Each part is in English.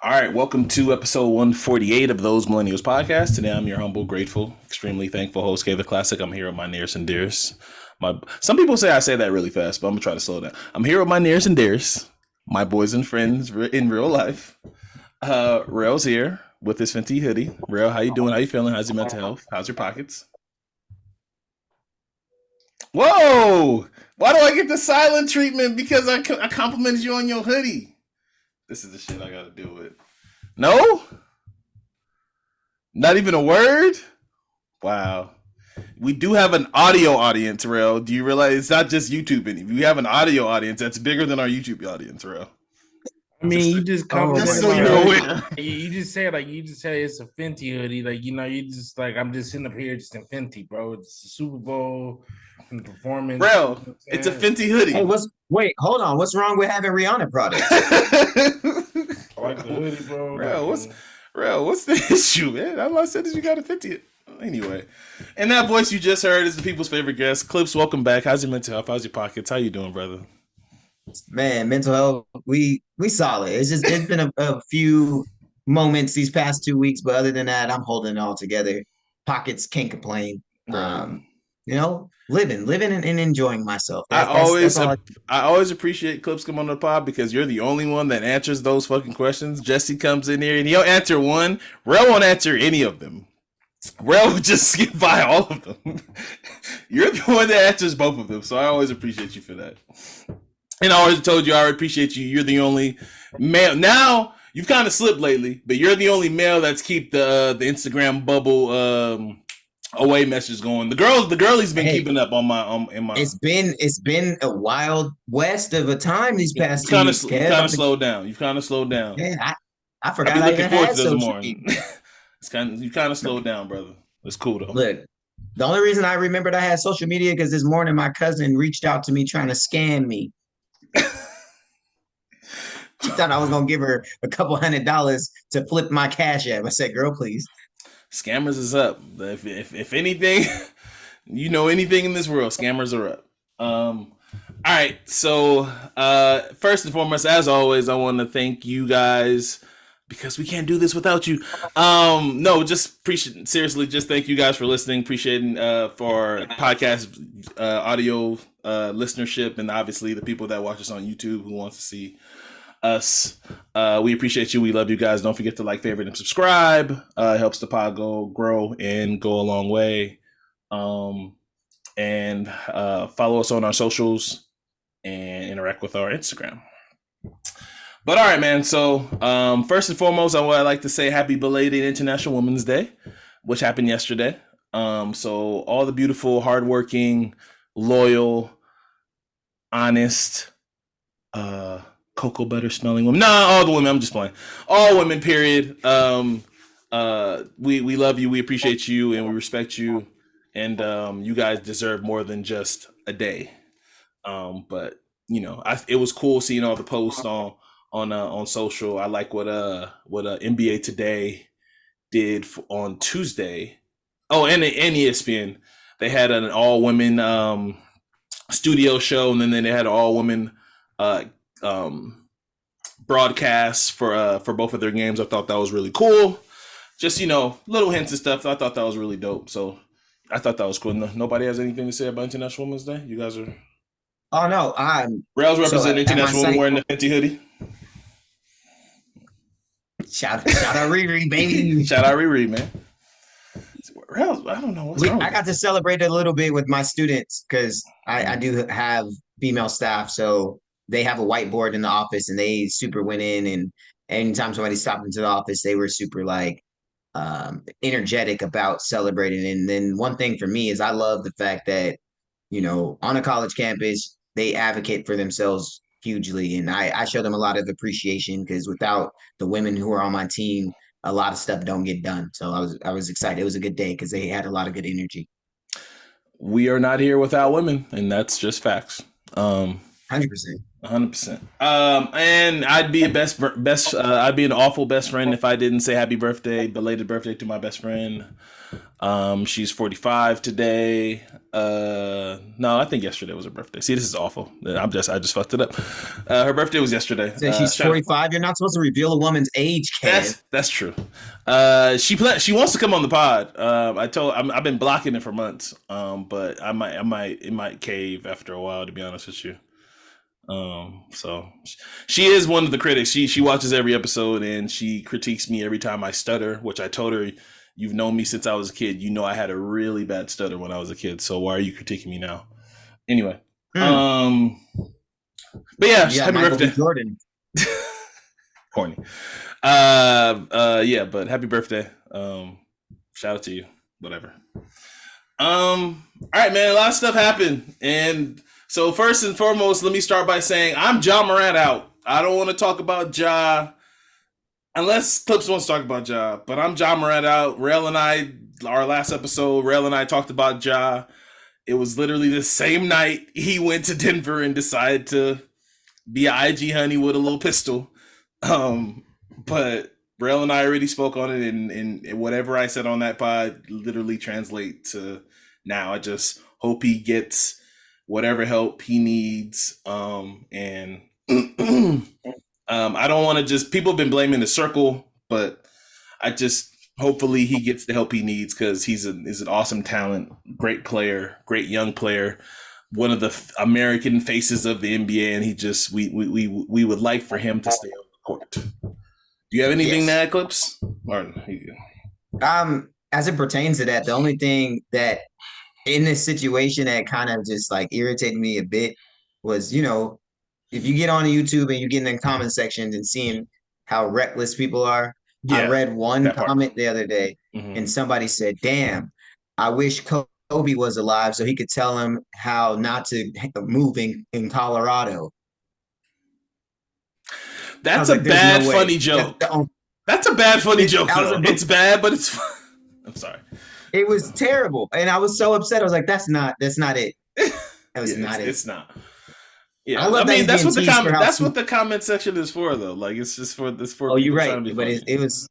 All right, welcome to episode 148 of Those Millennials podcast. Today I'm your humble, grateful, extremely thankful host, K the Classic. I'm here with my nearest and dearest. Some people say I say that really fast, but I'm gonna try to slow down. I'm here with my nearest and dearest, my boys and friends in real life. Rail's here with his Fenty hoodie. Rail, how you doing? How you feeling? How's your mental health? How's your pockets? Whoa! Why do I get the silent treatment? Because I complimented you on your hoodie. This is the shit I gotta deal with. No? Not even a word? Wow. We do have an audio audience, Rail. Do you realize it's not just YouTube anymore? We have an audio audience that's bigger than our YouTube audience, Rail. I mean, you just Just complimented so my you know hoodie. You just said it's a Fenty hoodie. You just I'm just sitting up here just in Fenty, bro. It's the Super Bowl and the performance. Rail, it's a Fenty hoodie. Hey, hold on. What's wrong with having Rihanna products? I like the hoodie, bro. Rail, what's the issue, man? All I said is you got a Fenty. Anyway, and that voice you just heard is the people's favorite guest. Clips, welcome back. How's your mental health? How's your pockets? How you doing, brother? Man, mental health, we solid. It's been a few moments these past 2 weeks, but other than that, I'm holding it all together. Pockets can't complain. Right. Living and enjoying myself. I always appreciate Clips come on the pod because you're the only one that answers those fucking questions. Jesse comes in here and he'll answer one. Rel won't answer any of them. Rel would just skip by all of them. You're the one that answers both of them, so I always appreciate you for that. And I always told you I appreciate you. You're the only male. Now you've kind of slipped lately, but you're the only male that's keep the Instagram bubble away message going. The girlies been keeping up on my in my. It's been a wild west of a time these past 2 weeks. You've kind of slowed down. You've kind of slowed down. Yeah, I forgot I even had social media. You kind of slowed down, brother. It's cool though. Look, the only reason I remembered I had social media because this morning my cousin reached out to me trying to scam me. She thought I was gonna give her a couple $100 to flip my cash app. I said, "Girl, please." Scammers is up. If anything, you know anything in this world, scammers are up. All right. So first and foremost, as always, I want to thank you guys because we can't do this without you. No, just seriously, just thank you guys for listening. Appreciating for podcast audio listenership, and obviously the people that watch us on YouTube who wants to see us. We appreciate you. We love you guys. Don't forget to like, favorite, and subscribe. It helps the pod grow and go a long way. And follow us on our socials and interact with our Instagram. But all right, man. So first and foremost, I would like to say happy belated International Women's Day, which happened yesterday. So all the beautiful, hardworking, loyal, honest, cocoa butter smelling women. Nah, all the women. I'm just playing. All women, period. We love you. We appreciate you, and we respect you. And you guys deserve more than just a day. But you know, it was cool seeing all the posts on social. I like what NBA Today did on Tuesday. Oh, and ESPN. They had an all women studio show, and then they had an all women broadcast for both of their games. I thought that was really cool. Just little hints and stuff. I thought that was really dope. So I thought that was cool. Nobody has anything to say about International Women's Day? You guys are. Oh no, Rails representing International Women wearing the Fenty hoodie. Shout out Riri, baby. Shout out Riri, man. Rails, I don't know what's wrong. I got to celebrate a little bit with my students because I do have female staff, so they have a whiteboard in the office and they super went in, and anytime somebody stopped into the office, they were super energetic about celebrating. And then one thing for me is I love the fact that, on a college campus, they advocate for themselves hugely. And I show them a lot of appreciation because without the women who are on my team, a lot of stuff don't get done. So I was excited. It was a good day because they had a lot of good energy. We are not here without women, and that's just facts. 100%. 100%. And I'd be I'd be an awful best friend if I didn't say happy birthday, belated birthday to my best friend, She's 45 today. No, I think yesterday was her birthday. See, this is awful. I just fucked it up. Her birthday was yesterday. So she's 45. You're not supposed to reveal a woman's age, Ken. That's true. She wants to come on the pod. I've been blocking it for months. But it might cave after a while, to be honest with you. So she is one of the critics. She watches every episode and she critiques me every time I stutter, which I told her, you've known me since I was a kid. You know I had a really bad stutter when I was a kid. So why are you critiquing me now? Anyway. But yeah, happy Michael birthday. B. Jordan. Corny. Yeah, but happy birthday. Shout out to you. Whatever. All right, man. A lot of stuff happened. And so first and foremost, let me start by saying I'm Ja Morant out. I don't want to talk about Ja unless Clips wants to talk about Ja, but I'm Ja Morant out. Rail and I, our last episode, Rail and I talked about Ja. It was literally the same night he went to Denver and decided to be an IG honey with a little pistol. But Rail and I already spoke on it, and whatever I said on that pod literally translate to now. I just hope he gets whatever help he needs. And I don't want to just, people have been blaming the circle, but I just, hopefully he gets the help he needs because he's an awesome talent, great player, great young player, one of the American faces of the NBA, and he just, we would like for him to stay on the court. Do you have anything to add, Clips? Martin, here you go. As it pertains to that, the only thing that in this situation that kind of just like irritated me a bit was, you know, if you get on YouTube and you get in the comment sections and seeing how reckless people are. Yeah, I read one comment the other day and somebody said, damn, I wish Kobe was alive so he could tell him how not to move in Colorado. That's a bad, funny joke. That's a bad, funny joke, though. It's bad, but it's fun. I'm sorry. It was terrible. And I was so upset. I was like, that's not it. That was not it. It's not. Yeah, I mean that's what the comment section is for, though. Like it's just for this. For oh, you're right, but it was.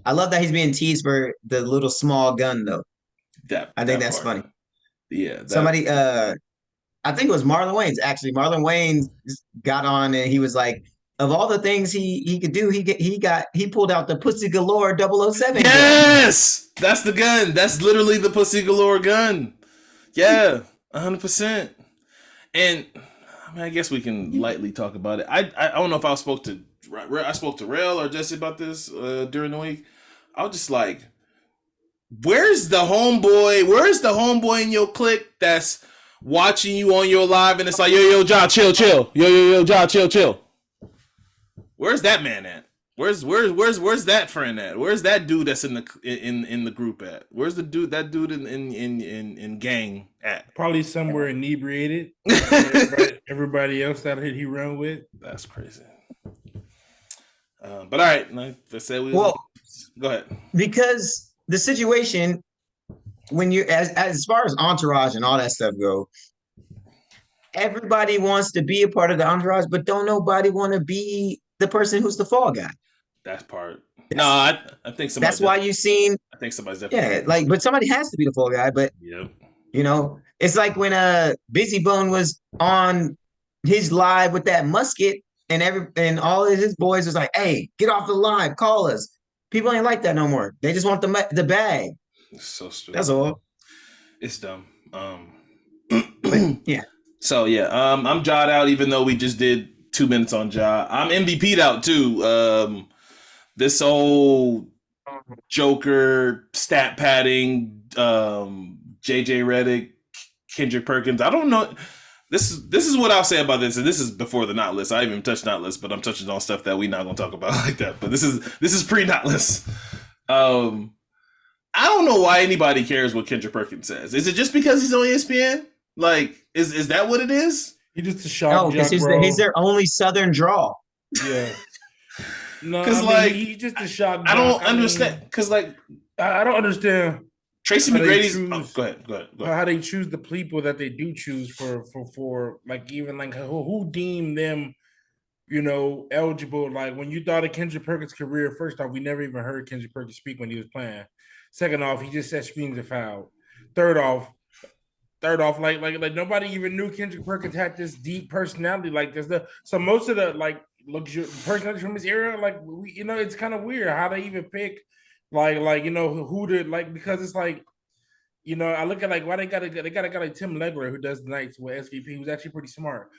I love that he's being teased for the little small gun, though. I think that's funny. Yeah, somebody. I think it was Marlon Wayans. Actually, Marlon Wayans got on and he was like, of all the things he could do, he pulled out the Pussy Galore 007 Yes, gun. That's the gun. That's literally the Pussy Galore gun. Yeah, 100%. And I mean, I guess we can lightly talk about it. I don't know if I spoke to Rail or Jesse about this during the week. I was just like, where's the homeboy? Where's the homeboy in your clique that's watching you on your live and it's like, yo, Ja, chill. Yo, Ja, chill. Where's that man at? Where's that friend at? Where's that dude that's in the group at? Where's that dude in gang at? Probably somewhere inebriated. everybody else that he run with. That's crazy. But all right, like I said, go ahead. Because the situation, when you as far as entourage and all that stuff go, everybody wants to be a part of the entourage, but don't nobody want to be the person who's the fall guy. That part. No, I think somebody. That's why you seen. I think somebody's definitely. Yeah, like, but somebody has to be the fall guy. But yep. You know, it's like when Busy Bone was on his live with that musket, and all of his boys was like, "Hey, get off the live, call us." People ain't like that no more. They just want the bag. It's so stupid. That's all. It's dumb. But, yeah. So yeah, I'm Ja'd out, even though we just did 2 minutes on Ja. I'm MVP'd out too. This whole Joker stat padding, JJ Redick, Kendrick Perkins. I don't know. This is what I'll say about this, and this is before the not list. I haven't even touched not list, but I'm touching on stuff that we're not gonna talk about like that. But this is pre not list. I don't know why anybody cares what Kendrick Perkins says. Is it just because he's on ESPN? Like, is that what it is? He just a shock. No, because he's their only Southern draw. Yeah. No, because like he's just a shock. I don't understand. Because like I don't understand. Tracy McGrady's. Go ahead. How they choose the people that they do choose for like even like who deem them eligible. Like when you thought of Kendrick Perkins' career, first off, we never even heard Kendrick Perkins speak when he was playing. Second off, he just set screens and fouled. Third off, like nobody even knew Kendrick Perkins had this deep personality. Like there's so most of the like personality from his era, like it's kind of weird how they even pick who to like because it's like I look at like why they got a guy like Tim Legler who does the nights with SVP, who's actually pretty smart.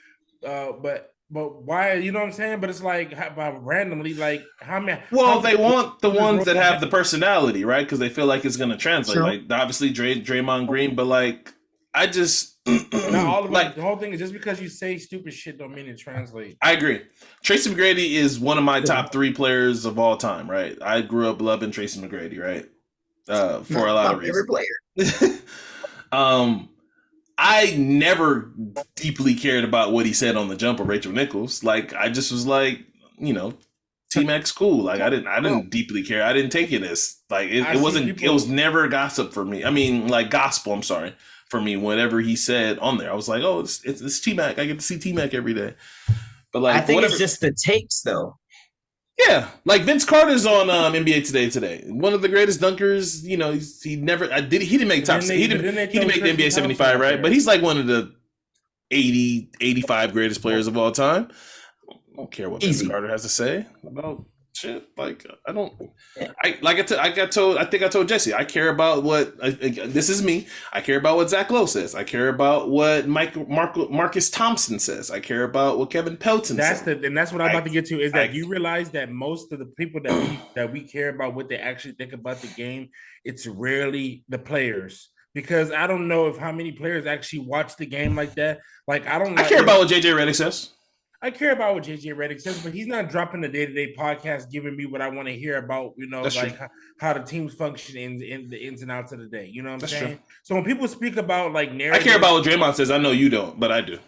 But why, what I'm saying? But it's like randomly, like how many? Well, they want the ones that have the personality, right? Because they feel like it's going to translate. True. Like obviously Draymond Green, but like I just not all of like the whole thing is just because you say stupid shit don't mean it translates. I agree. Tracy McGrady is one of my top 3 players of all time, right? I grew up loving Tracy McGrady, right? For a lot of reasons. Player. I never deeply cared about what he said on the jump of Rachel Nichols. Like I just was like, T-Mac's cool. Like I didn't deeply care. I didn't take it as like it wasn't. It was never gossip for me. I mean, like gospel. I'm sorry for me. Whatever he said on there, I was like, oh, it's T-Mac. I get to see T-Mac every day. But like, I think it's just the takes, though. Yeah, like Vince Carter's on NBA Today. One of the greatest dunkers. He never. He didn't make top. He didn't make the NBA 75, right? But he's like one of the 80, 85 greatest players of all time. I don't care what Vince Carter has to say about shit. Like I don't. I think I told Jesse. I care about what. This is me. I care about what Zach Lowe says. I care about what Marcus Thompson says. I care about what Kevin Pelton says. And that's what I'm about to get to. Is that you realize that most of the people that we care about what they actually think about the game, it's rarely the players. Because I don't know if how many players actually watch the game like that. Like I care about what JJ Redick says. I care about what JJ Redick says, but he's not dropping the day-to-day podcast giving me what I want to hear about, That's like true. how the teams function in the ins and outs of the day. You know what I'm saying? True. So when people speak about like narrative, I care about what Draymond says. I know you don't, but I do.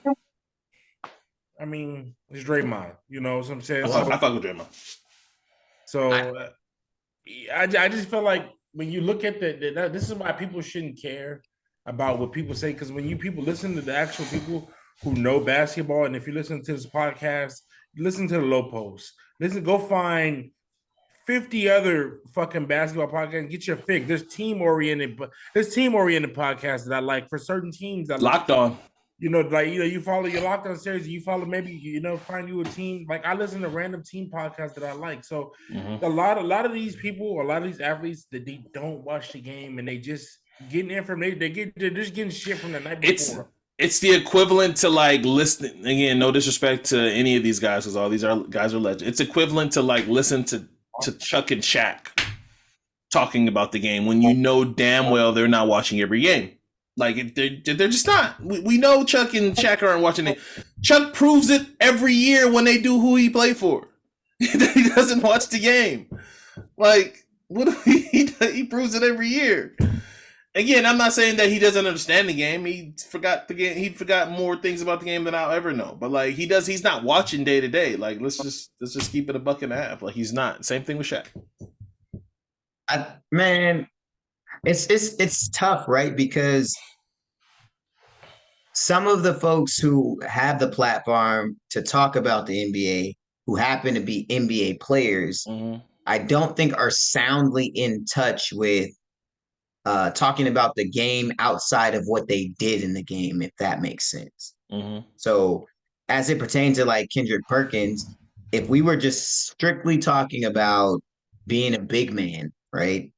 I mean, it's Draymond. You know what I'm saying? I fuck with Draymond. So I just feel like when you look at this is why people shouldn't care about what people say, because when people listen to the actual people who know basketball, and if you listen to this podcast, listen to the Low Post. Go find 50 other fucking basketball podcasts and get your fix. There's team oriented podcasts that I like for certain teams. That Locked On. You follow your Locked On series. You follow maybe find you a team. Like I listen to random team podcasts that I like. So a lot of these people, a lot of these athletes that they don't watch the game and they just getting information. They're just getting shit from the night before. It's the equivalent to like listening. Again, no disrespect to any of these guys, because all these guys are legends. It's equivalent to like listen to Chuck and Shaq talking about the game when you know damn well they're not watching every game. Like they're just not. We know Chuck and Shaq aren't watching it. Chuck proves it every year when they do who he played for. He doesn't watch the game. Like he proves it every year. Again, I'm not saying that he doesn't understand the game. He forgot the game. He forgot more things about the game than I'll ever know. But like he does, he's not watching day to day. Like let's just keep it a buck and a half. Like he's not. Same thing with Shaq. Man, it's tough, right? Because some of the folks who have the platform to talk about the NBA, who happen to be NBA players, I don't think are soundly in touch with talking about the game outside of what they did in the game, if that makes sense. So as it pertains to like Kendrick Perkins, if we were just strictly talking about being a big man, right?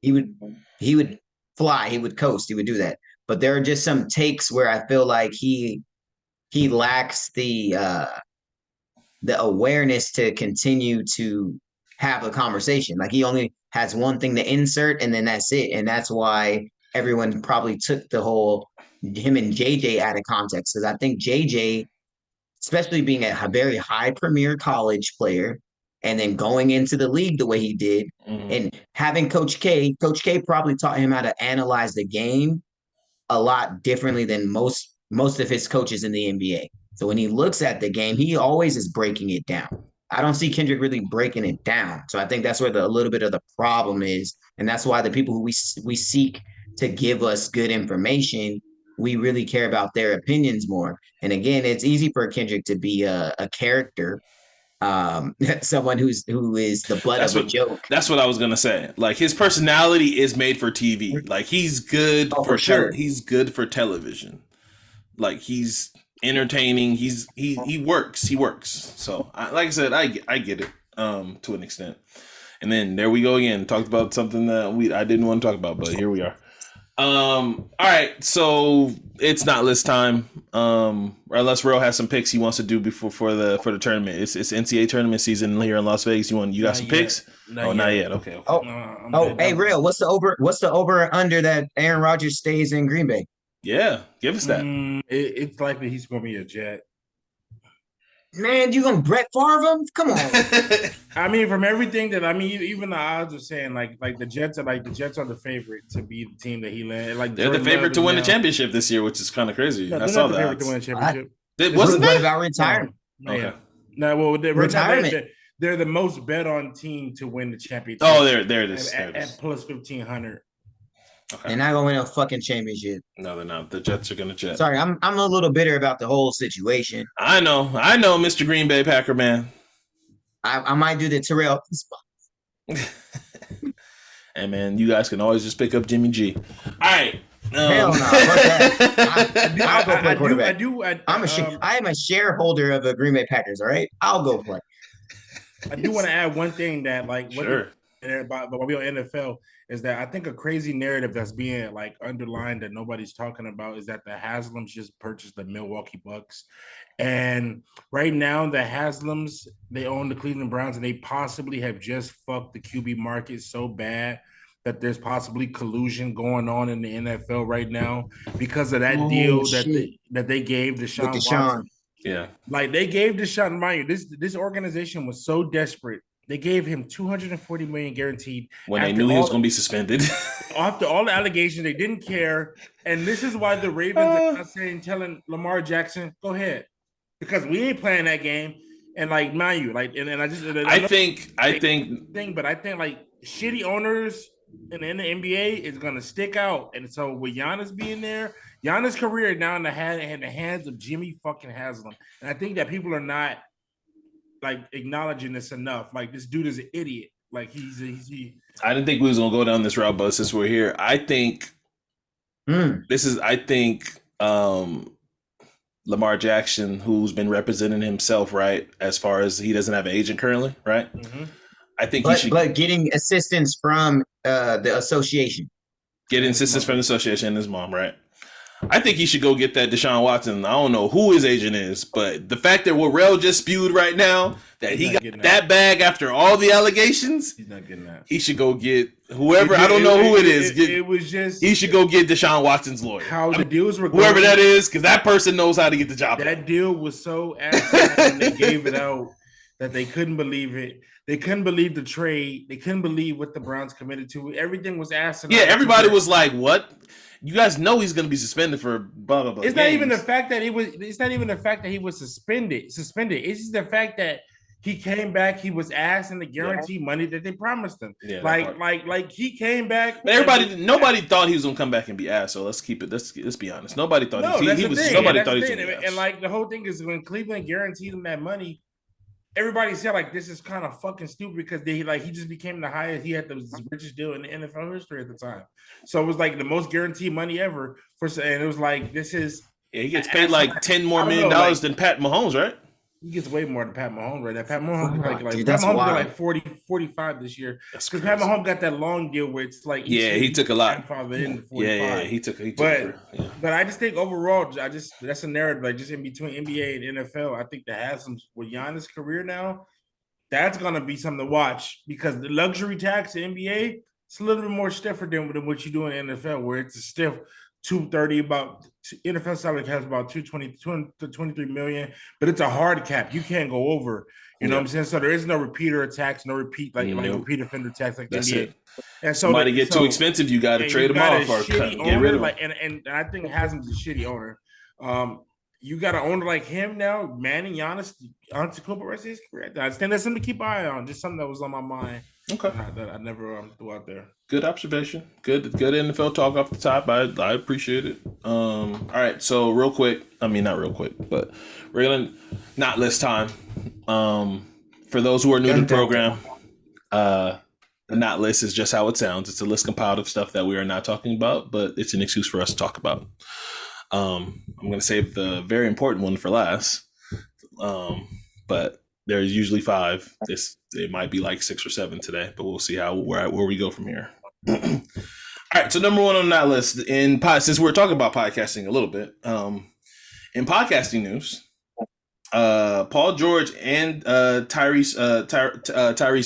He would fly, he would coast, he would do that. But there are just some takes where I feel like he lacks the awareness to continue to have a conversation. Like he only has one thing to insert and then that's it. And that's why everyone probably took the whole him and JJ out of context. Because I think JJ, especially being a very high premier college player and then going into the league the way he did and having Coach K probably taught him how to analyze the game a lot differently than most of his coaches in the NBA. So when he looks at the game, he always is breaking it down. I don't see Kendrick really breaking it down. So I think that's where a little bit of the problem is. And that's why the people who we seek to give us good information, we really care about their opinions more. And again, it's easy for Kendrick to be a character, someone who is the butt That's of a what joke. that's what I was gonna say. Like his personality is made for TV. Like Oh, for sure. he's good for television. Like he's entertaining. He works. He works. So like I said, I get it to an extent. And then there we go again. Talked about something that I didn't want to talk about, but here we are. All right, so it's not list time. Unless Ro has some picks he wants to do before for the tournament. It's NCAA tournament season here in Las Vegas. You got some picks? Not yet. Okay. Hey, Real, what's the over under that Aaron Rodgers stays in Green Bay? Yeah, give us that. It's likely he's going to be a Jet. Man, you gonna Brett Favre him? Come on. I mean, from everything that even the odds are saying, like the Jets are the favorite to be the team that he led. Like they're the favorite to win the championship this year, which is kind of crazy. No, I saw that. Favorite to win the championship. Wasn't what that about retirement? Okay. No, well, retirement. They're the most bet on team to win the championship. Oh, there it is. At plus 1,500. Okay. They're not gonna win a fucking championship. No, they're not. The Jets are gonna jet. Sorry, I'm a little bitter about the whole situation. I know, Mr. Green Bay Packer man. I might do the Terrell spot. And man, you guys can always just pick up Jimmy G. All right. Hell no. I'll go play quarterback. I am a shareholder of the Green Bay Packers. All right, I'll go play. I do want to add one thing that sure. But while we're on NFL is that I think a crazy narrative that's being like underlined that nobody's talking about is that the Haslams just purchased the Milwaukee Bucks. And right now the Haslams, they own the Cleveland Browns and they possibly have just fucked the QB market so bad that there's possibly collusion going on in the NFL right now because of that deal that they gave Deshaun Watson. Yeah. Like they gave Deshaun, mind you, this organization was so desperate. They gave him $240 million guaranteed when they knew he was going to be suspended. After all the allegations, they didn't care, and this is why the Ravens are not telling Lamar Jackson, "Go ahead," because we ain't playing that game. And like, mind you, like, and I think like shitty owners in the NBA is going to stick out, and so with Giannis being there, Giannis' career now in the hands of Jimmy fucking Haslam, and I think that people are not like acknowledging this enough. Like this dude is an idiot. Like he. I didn't think we was gonna go down this route, but since we're here, I think Lamar Jackson, who's been representing himself, right, as far as he doesn't have an agent currently, right? Mm-hmm. I think but getting assistance from the association. Getting assistance from the association and his mom, right? I think he should go get that Deshaun Watson. I don't know who his agent is, but the fact that Warrell just spewed right now that he got that bag after all the allegations, he's not getting that. He should go get whoever. I don't know who it is. It was just he should go get Deshaun Watson's lawyer. How the deals were going, whoever that is, because that person knows how to get the job. That deal was so asinine when they gave it out that they couldn't believe it. They couldn't believe the trade. They couldn't believe what the Browns committed to. Everything was asinine. Yeah, everybody was like, "What? You guys know he's going to be suspended for blah blah blah." It's not even the fact that he was. It's not even the fact that he was suspended. It's just the fact that he came back. He was asking the guarantee money that they promised him. Yeah, like he came back. But nobody thought he was going to come back and be asked. So let's keep it. Let's be honest. Nobody thought he was. Nobody thought he was going to be asked. And like the whole thing is when Cleveland guaranteed him that money, everybody said like this is kind of fucking stupid because he just became the highest. He had the richest deal in the NFL history at the time. So it was like the most guaranteed money ever and it was like this is. Yeah, he gets paid like $10 more million than Pat Mahomes, right? He gets way more than Pat Mahomes right now. Pat Mahomes Dude, Pat Mahomes got like 40, 45 this year. Because Pat Mahomes got that long deal where it's like he took a lot. Yeah, he took. But I just think overall, that's a narrative like just in between NBA and NFL. I think the Haslams with Giannis' career now, that's gonna be something to watch because the luxury tax in NBA it's a little bit more stiffer than what you do in NFL, where it's a stiff 230 about NFL salary has about 220 to 23 million, but it's a hard cap. You can't go over. You know what I'm saying? So there is no repeater tax, no repeat like repeat offender tax like that's NBA. It. And so somebody get too expensive, you got to trade them off or get rid of them. And I think Haslam's a shitty owner. You got an owner like him now, Manning, Giannis, Antetokounmpo rest of his career. I think that's something to keep an eye on. Just something that was on my mind. Okay. That I never threw out there. Good observation. Good NFL talk off the top. I appreciate it. All right, so real quick. I mean, not real quick, but we're gonna not list time. For those who are new to the program, the not list is just how it sounds. It's a list compiled of stuff that we are not talking about, but it's an excuse for us to talk about. I'm gonna save the very important one for last. But there's usually 5. It might be like 6 or 7 today, but we'll see where we go from here. All right, so number 1 on that list since we're talking about podcasting a little bit, in podcasting news, Paul George and Tyrese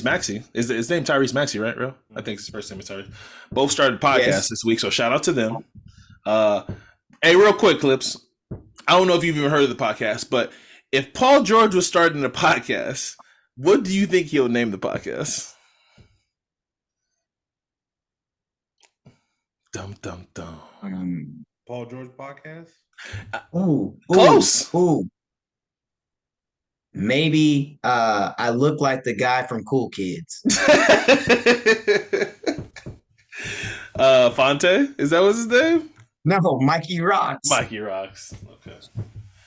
Maxey is his name Tyrese Maxey, right? Real? I think his first name is Tyrese. Both started podcasts this week, so shout out to them. Hey, real quick, Clips. I don't know if you've even heard of the podcast, but if Paul George was starting a podcast, what do you think he'll name the podcast? Dum dum dum. Paul George podcast. Close. Maybe I look like the guy from Cool Kids. Fonte? Is that what's his name? No, Mikey Rocks. Mikey Rocks. Okay.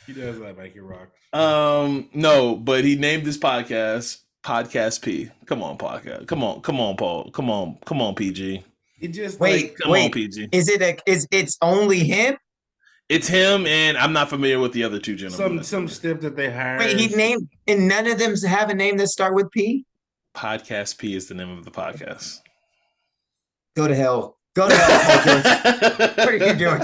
He does like Mikey Rocks. No, but he named his podcast Podcast P. Come on, podcast. Come on, Paul. Come on, PG. It just wait, come on, PG. Is it's only him? It's him, and I'm not familiar with the other 2 gentlemen. Some stiff that they hired. Wait, he named, and none of them have a name that start with P? Podcast P is the name of the podcast. Go to hell. Go to hell, Paul George. What are you doing?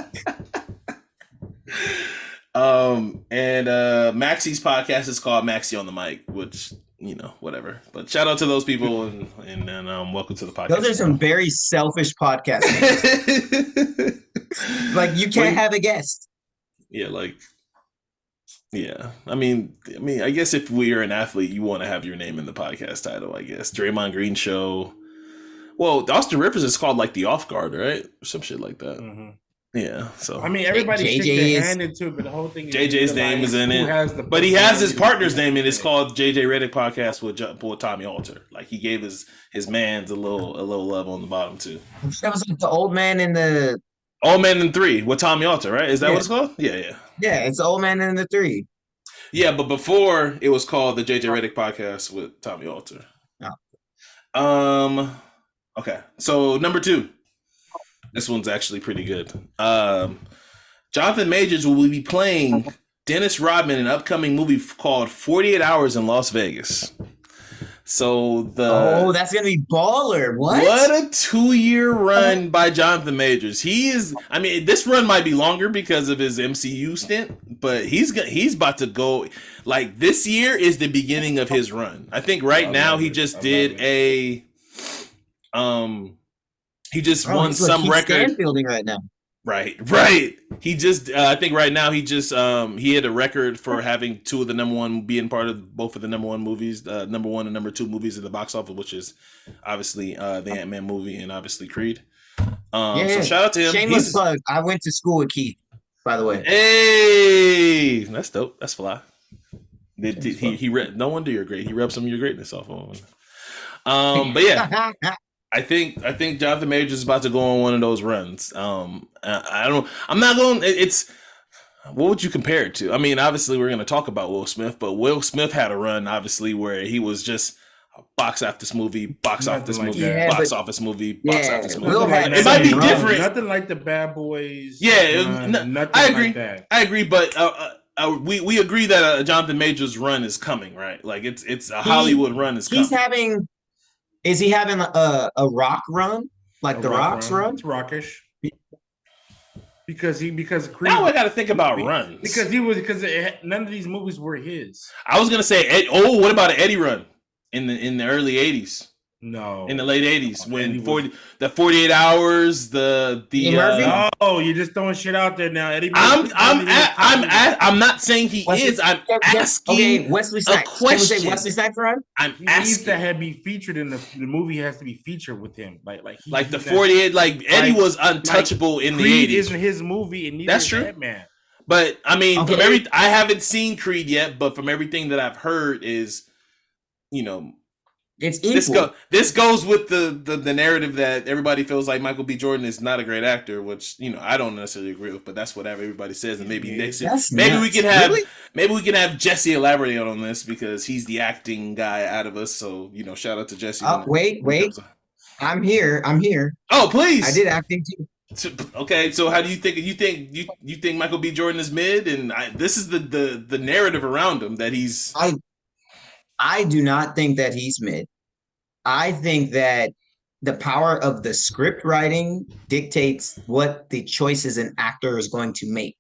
And Maxie's podcast is called Maxie on the Mic, which, whatever. But shout out to those people, and welcome to the podcast. Those are some very selfish podcasts. Like, you can't have a guest. Yeah, I mean, I guess if we are an athlete, you want to have your name in the podcast title, I guess. Draymond Green Show. Well, Austin Rivers is called like the Off Guard, right? Or some shit like that. Mm-hmm. Yeah, so I mean, everybody sticks their hand into it, but the whole thing is JJ's name is in it. But he has his partner's name in it. It's called JJ Redick Podcast with Tommy Alter. Like, he gave his man's a little love on the bottom too. That was like the Old Man in 3 with Tommy Alter, right? Is that what it's called? Yeah. Yeah, it's the Old Man in the 3. Yeah, but before it was called the JJ Redick Podcast with Tommy Alter. Oh. Okay, so number 2. This one's actually pretty good. Jonathan Majors will be playing Dennis Rodman in an upcoming movie called 48 Hours in Las Vegas. So that's gonna be baller. What a 2-year run by Jonathan Majors. This run might be longer because of his MCU stint, but he's about to go. Like, this year is the beginning of his run. I think now he just did a he just won some record. Building right now. Right. He just, I think right now he had a record for having 2 of the number 1, being part of both of the number 1 movies, number 1 and number 2 movies in the box office, which is obviously the Ant-Man movie and obviously Creed. So shout out to him. Shameless plug. I went to school with Keith, by the way. Hey, that's dope. That's fly. No wonder you're great. He rubbed some of your greatness off on. But yeah. I think Jonathan Majors is about to go on one of those runs. I'm not going. What would you compare it to? I mean, obviously we're going to talk about Will Smith, but Will Smith had a run, obviously, where he was just box office movie, box office movie, box office movie, box office movie. It might be different. Nothing like the Bad Boys. Yeah, I agree. Like that. I agree, but we agree that Jonathan Majors' run is coming, right? Like, it's a Hollywood run is coming. Is he having a rock run, like the Rock's run? It's rockish. Because Creed, now I got to think about runs because none of these movies were his. I was gonna say, what about an Eddie run in the early '80s? No, in the late '80s when 48 hours, the you're just throwing shit out there now, Eddie. I'm not saying he is. I'm asking Wesley Snipes. a question. Can we say Wesley Snipes run? He needs to be featured in the movie. Has to be featured with him, like the 48. Like Eddie was untouchable in the '80s. Isn't his movie, and that's true. Man. But I mean, I haven't seen Creed yet, but from everything that I've heard is, It's equal. This goes with the narrative that everybody feels like Michael B. Jordan is not a great actor, which I don't necessarily agree with, but that's what everybody says. And maybe next year, maybe we can have Jesse elaborate on this because he's the acting guy out of us. So shout out to Jesse. Wait. I'm here. Oh, please. I did acting too. Okay, so how do you think you think Michael B. Jordan is mid, and this is the narrative around him that he's. I do not think that he's mid. I think that the power of the script writing dictates what the choices an actor is going to make.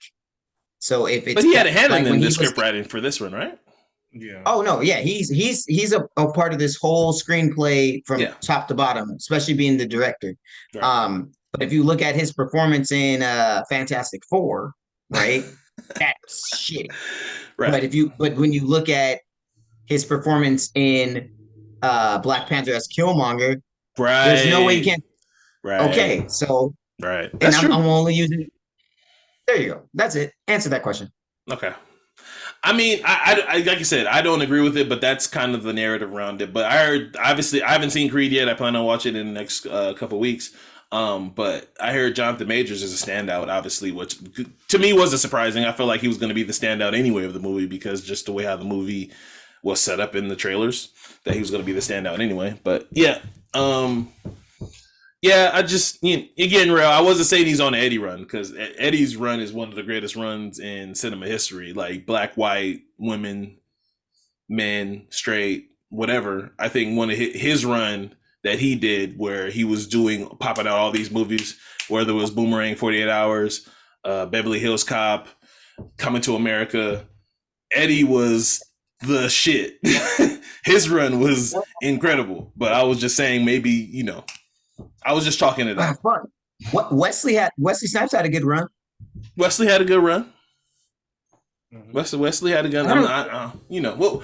So if it's, but he had a hand in the script writing for this one, right? Yeah. Oh no, yeah, he's a part of this whole screenplay from top to bottom, especially being the director. Right. But if you look at his performance in Fantastic Four, right, that's shit. Right. But when you look at his performance in Black Panther as Killmonger, right, there's no way you can't. Right. Okay, so right, that's true. I'm only using. There you go. That's it. Answer that question. Okay. I mean, I like you said, I don't agree with it, but that's kind of the narrative around it. But obviously, I haven't seen Creed yet. I plan on watching it in the next couple weeks. But I heard Jonathan Majors is a standout, obviously, which to me wasn't surprising. I felt like he was going to be the standout anyway of the movie because just the way how the movie was set up in the trailers, that he was going to be the standout anyway. But yeah, I just again, real. I wasn't saying he's on Eddie run because Eddie's run is one of the greatest runs in cinema history. Like black, white, women, men, straight, whatever. I think one of his run that he did where he was popping out all these movies, whether it was Boomerang, 48 Hours, Beverly Hills Cop, Coming to America. Eddie was the shit. His run was incredible. But I was just saying maybe, I was just talking it up. What Wesley Snipes had a good run. Wesley had a good run. Wesley had a gun. We'll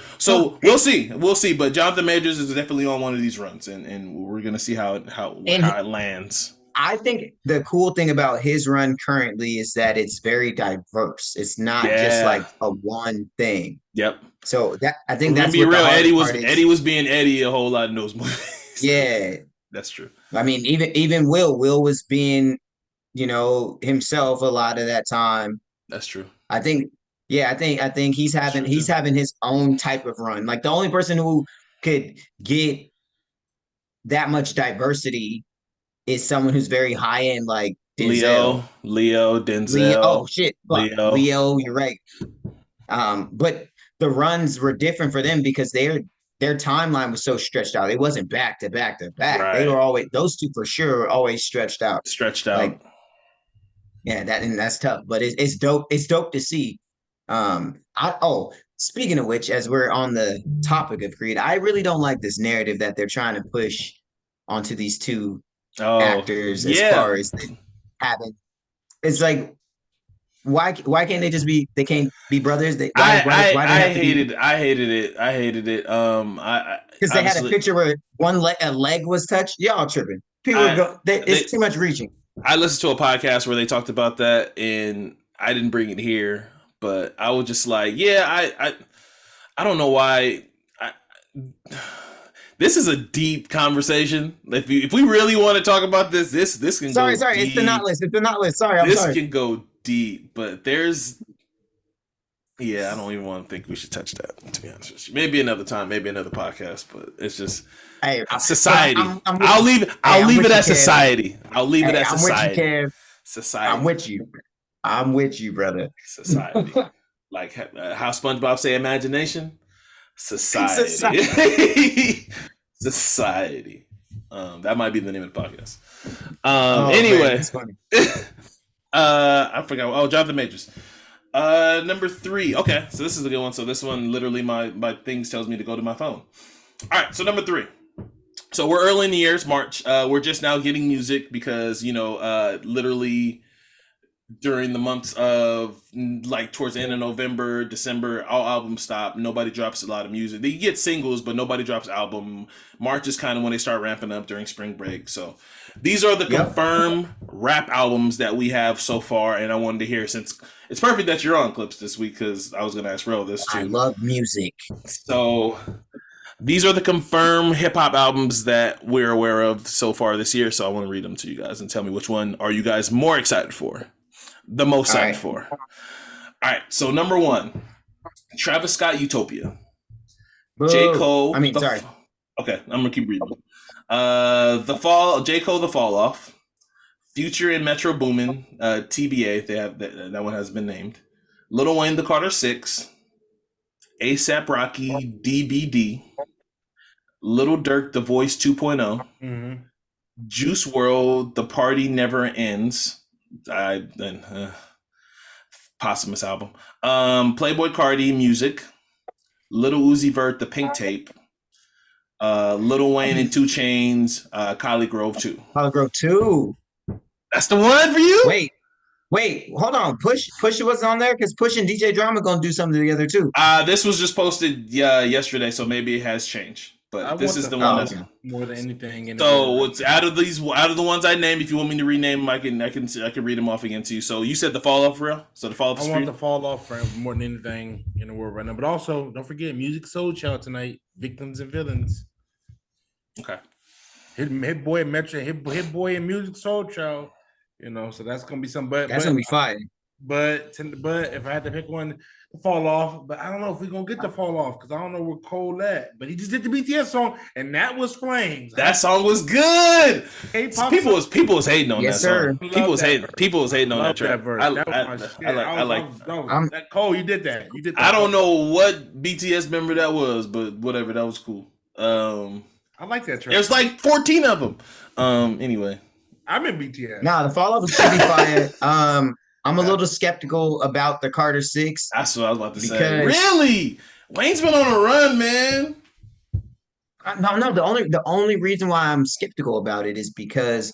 see. But Jonathan Majors is definitely on one of these runs, and we're gonna see how it lands. I think the cool thing about his run currently is that it's very diverse. It's not just like a one thing. Yep. So I think that's be real. Eddie was being Eddie a whole lot in those movies. Yeah, that's true. I mean, even Will was being, himself a lot of that time. That's true. I think he's having his own type of run. Like the only person who could get that much diversity is someone who's very high end, like Denzel. Leo, Denzel. Oh shit, Leo, you're right. But the runs were different for them because their timeline was so stretched out. It wasn't back to back to back. Right. They were always, those two for sure were always stretched out. Like, yeah, that's tough. But it's dope. It's dope to see. Speaking of which, as we're on the topic of Creed, I really don't like this narrative that they're trying to push onto these two actors as far as having. It's like, why can't they just be? They can't be brothers. I hated it. Because they had a picture where a leg was touched. Y'all tripping. People it's too much reaching. I listened to a podcast where they talked about that, and I didn't bring it here. But I was just like, I don't know why. This is a deep conversation. If we really want to talk about this can go. Sorry, deep. It's the not list. Sorry, I'm sorry. This can go deep, but there's. Yeah, I don't even want to think we should touch that. To be honest with you, maybe another time, maybe another podcast. But it's just society. I'll leave it at society. I'll leave it at society. Society. I'm with you, brother. Society. Like how SpongeBob say imagination? Society. Society. That might be the name of the podcast. Anyway. Man, funny. I forgot. Oh, Jonathan Majors. Number 3. Okay, so this is a good one. So this one, literally my things tells me to go to my phone. All right, so number 3. So we're early in the year, it's March. We're just now getting music because, literally during the months of like towards the end of November, December, all albums stop. Nobody drops a lot of music. They get singles, but nobody drops album. March is kind of when they start ramping up during spring break. So these are the confirmed rap albums that we have so far. And I wanted to hear, since it's perfect that you're on Clips this week, because I was going to ask Rel this too. I love music. So These are the confirmed hip hop albums that we're aware of so far this year. So I want to read them to you guys and tell me which one are you guys more excited for, the most All excited right. for. All right. So number 1, Travis Scott, Utopia. J. Boo. Cole. I mean, sorry. Okay, I'm gonna keep reading. J. Cole, The Fall Off. Future and Metro Boomin, TBA. They have that one has been named. Lil Wayne, The Carter 6. ASAP Rocky, DBD. Little Durk, The Voice 2.0. Mm-hmm. Juice WRLD, The Party Never Ends. Posthumous album. Playboy Cardi, Music. Little Uzi Vert, The Pink Tape. Lil Wayne and 2 Chainz, Collie Grove 2. Collie Grove 2. That's the one for you? Wait, hold on. Pusha wasn't on there because Push and DJ Drama gonna do something together too. This was just posted yesterday, so maybe it has changed. But this is the one that's more than anything. So what's out of the ones I named? If you want me to rename them, I can read them off again to you. So you said The Fall Off, real? So The Fall Off. I want The Fall Off for more than anything in the world right now. But also, don't forget Music Soul Child tonight. Victims and Villains. Okay. Hit Boy Metro. Hit Boy and Music Soul Child. So that's gonna be something. But that's gonna be fire. But if I had to pick one, The Fall Off. But I don't know if we're gonna get The Fall Off because I don't know where Cole at. But he just did the BTS song, and that was Flames. That song was good. People was hating on yes, that sir. song. People was hating on that track. I like that. Cole, you did that. I don't know what BTS member that was, but whatever, that was cool. I like that track. There's like 14 of them. Anyway. I'm in BTS. Nah, The Fall Off should be fire. I'm a little skeptical about the Carter 6. That's what I was about to say. Really? Wayne's been on a run, man. No. The only reason why I'm skeptical about it is because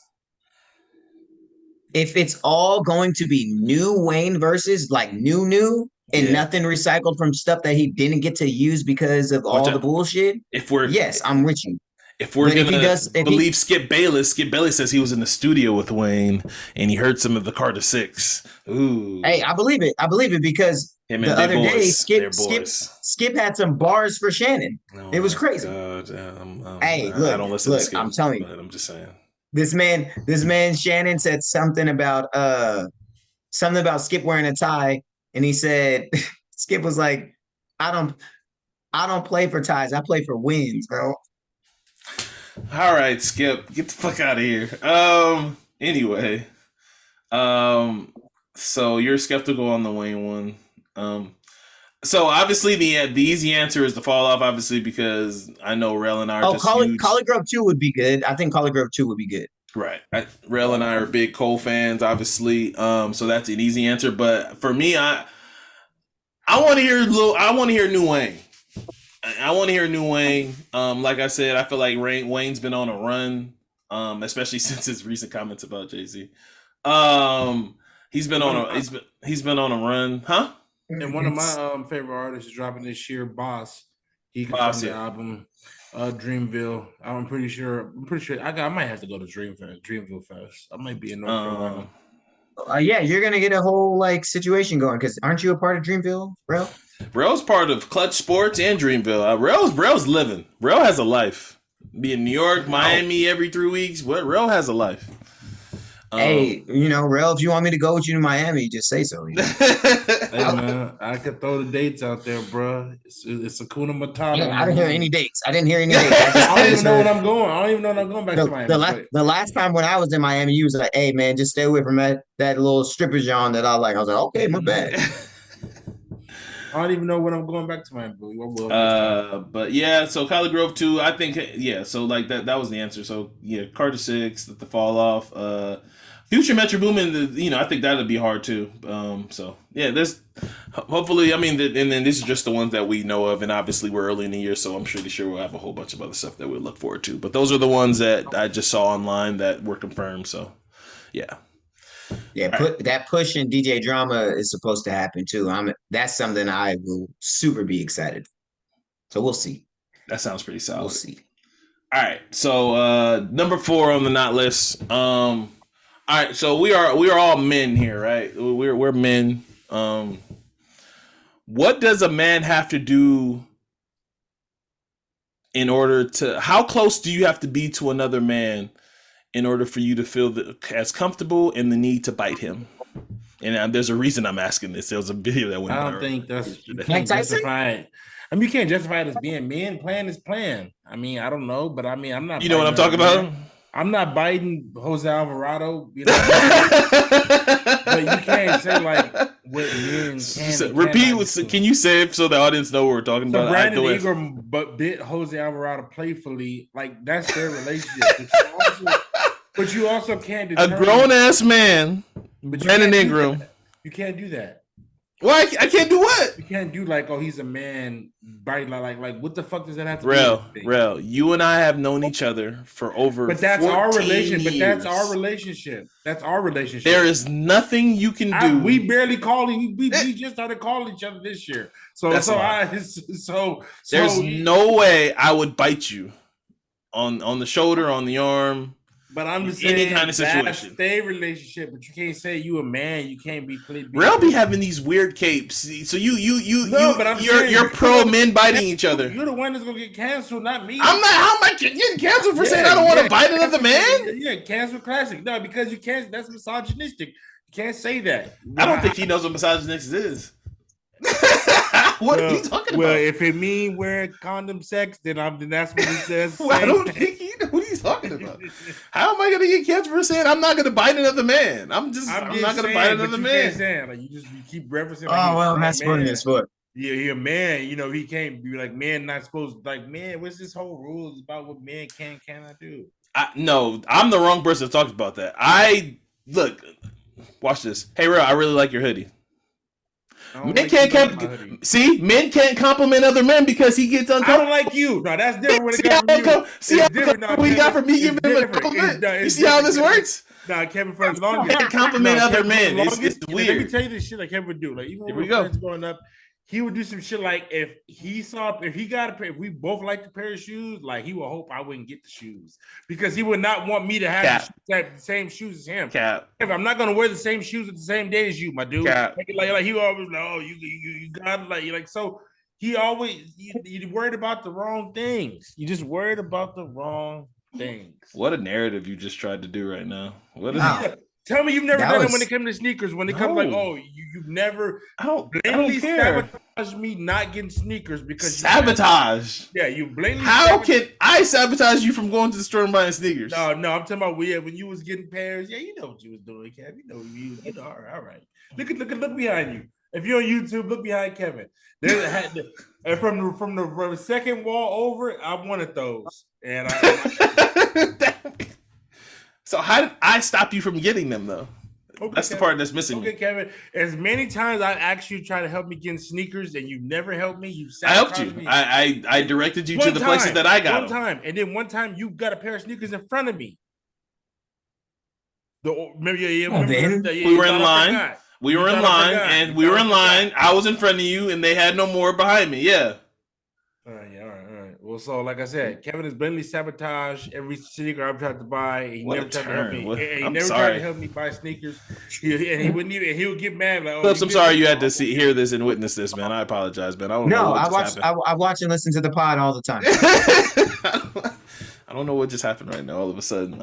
if it's all going to be new Wayne versus like new and nothing recycled from stuff that he didn't get to use because of all the bullshit. Yes, I'm with you. If we're gonna believe Skip Bayless says he was in the studio with Wayne and he heard some of the Carter 6. Ooh. Hey, I believe it because the other day Skip had some bars for Shannon. Oh, it was crazy. Hey, look, I don't listen to Skip, I'm telling you. I'm just saying. This man Shannon said something about Skip wearing a tie, and he said Skip was like, I don't play for ties, I play for wins, bro. All right, Skip, get the fuck out of here. Anyway, so you're skeptical on the Wayne one. So obviously the easy answer is The Fall Off, obviously, because I know Rel and I are Collie Grove 2 would be good. I think Collie Grove 2 would be good. Right. Rel and I are big Cole fans, obviously. So that's an easy answer. But for me, I want to hear new Wayne. I want to hear new Wayne. Like I said, I feel like Wayne's been on a run, especially since his recent comments about Jay-Z. He's been on a run, huh? And one of my favorite artists is dropping this year, Boss. He confirmed the album, Dreamville. I'm pretty sure. I might have to go to Dreamville Fest. I might be in North Carolina. Yeah, you're gonna get a whole situation going because aren't you a part of Dreamville, bro? Rel's part of Clutch Sports and Dreamville. Rel's living. Rel has a life. Be in New York, Miami every 3 weeks. Rel has a life. Hey, Rel, if you want me to go with you to Miami, just say so. Hey, man, I could throw the dates out there, bro. It's Hakuna Matata. Yeah, I didn't hear any dates. I don't even know when I'm going. I don't even know when I'm going back to Miami. The last time when I was in Miami, you was like, hey, man, just stay away from that little stripper John that I like. I was like, okay, my bad. I don't even know when I'm going back to Miami. But yeah, so Collie Grove 2, I think, yeah, so like that was the answer. So yeah, Carter 6, The Fall Off, Future Metro Boomin, I think that'd be hard too. So yeah, there's hopefully, and then this is just the ones that we know of, and obviously we're early in the year, so I'm pretty sure we'll have a whole bunch of other stuff that we'll look forward to. But those are the ones that I just saw online that were confirmed. So yeah. Yeah, that Push and DJ Drama is supposed to happen too. That's something I will super be excited for. So we'll see. That sounds pretty solid. We'll see. All right. So number 4 on the not list. All right. So we are all men here, right? We're men. What does a man have to do in order to? How close do you have to be to another man in order for you to feel as comfortable and the need to bite him? And there's a reason I'm asking this. There was a video that went I viral. don't think that's you Mike can't Tyson? justify it. I mean, you can't justify it as being men playing is playing. I mean, I don't know, but I mean, I'm not. You know what I'm biting talking another about? man. I'm not biting Jose Alvarado. You know, but you can't say like what men can. So, and repeat. cannot do. Can you say it so the audience know what we're talking So about? Brandon Either way. Ingram but bit Jose Alvarado playfully. Like that's their relationship. But you also can't A determine. grown ass man, But you Brandon can't do Ingram. that. You can't do that. Why? I can't do what? You can't do like, oh, he's a man, biting like what the fuck does that have to Rel, do with anything? Rel, you and I have known each other for over. But that's our 14 relation. But that's our years. relationship. That's our relationship. There is nothing you can do. we barely call we just started calling each other this year. So That's so a lot. I so There's so, no way I would bite you on the shoulder, on the arm. But I'm just any saying kind of that's situation. their relationship. But you can't say you a man. You can't be played. Rel be having these weird capes. So but I'm saying you're pro men biting each other. You're the one that's gonna get canceled, not me. I'm not. How am I getting canceled for saying I don't want to bite another man? Yeah, cancel classic. No, because you can't. That's misogynistic. You can't say that. I don't think he knows what misogynistic is. What are you talking about? Well, if it mean wear condom sex, then that's what he says. Well, I don't think he knows what he's talking about. How am I going to get canceled for saying I'm not going to bite another man? I'm not going to bite another man. Saying, like you keep referencing. Oh well, that's funny as fuck. Yeah, he a man. You know, he can't be like man. Not supposed like man. What's this whole rules about what men cannot do? No, I'm the wrong person to talk about that. Look, watch this. Hey, Rel, I really like your hoodie. Men can't compliment other men because he gets I uncomfortable. don't like you. No, that's different. When it comes from you. See how we got from me giving him a compliment. You see how this works? Nah, Kevin for the longest. You can't compliment other men. It's weird. Let me tell you this shit like Kevin would do. Like even when we were friends growing up, he would do some shit like if we both liked a pair of shoes, like he would hope I wouldn't get the shoes because he would not want me to have the same shoes as him. Cap. If I'm not gonna wear the same shoes at the same day as you, my dude. Cap. Like he always like, oh, you got like so. He always you worried about the wrong things. You just worried about the wrong things. What a narrative you just tried to do right now. Tell me you've never done it when it comes to sneakers. When it comes like, oh, you've never I don't care. Sabotage me not getting sneakers because sabotage. You blatantly. How can I sabotage you from going to the store and buying sneakers? No, I'm talking about when you was getting pairs. Yeah, you know what you was doing, Kevin. You know, all right. Look behind you. If you're on YouTube, look behind Kevin. And from the second wall over, I wanted those, and So how did I stop you from getting them though? Okay, that's the part that's missing. Okay, Kevin. As many times I asked you to try to help me get sneakers, and you never helped me. I helped you. I directed you to the places that I got. One time, and then one time you got a pair of sneakers in front of me. We were in line. We were in line, and we were in line. I was in front of you, and they had no more behind me. Yeah. All right. Well, so like I said, Kevin has blatantly sabotaged every sneaker I've tried to buy. He never tried to help me. He never tried to help me buy sneakers. He wouldn't even. He would get mad. Like, Phillips, I'm sorry you had to hear this and witness this, man. I apologize, man. I watch and listen to the pod all the time. I don't know what just happened right now. All of a sudden,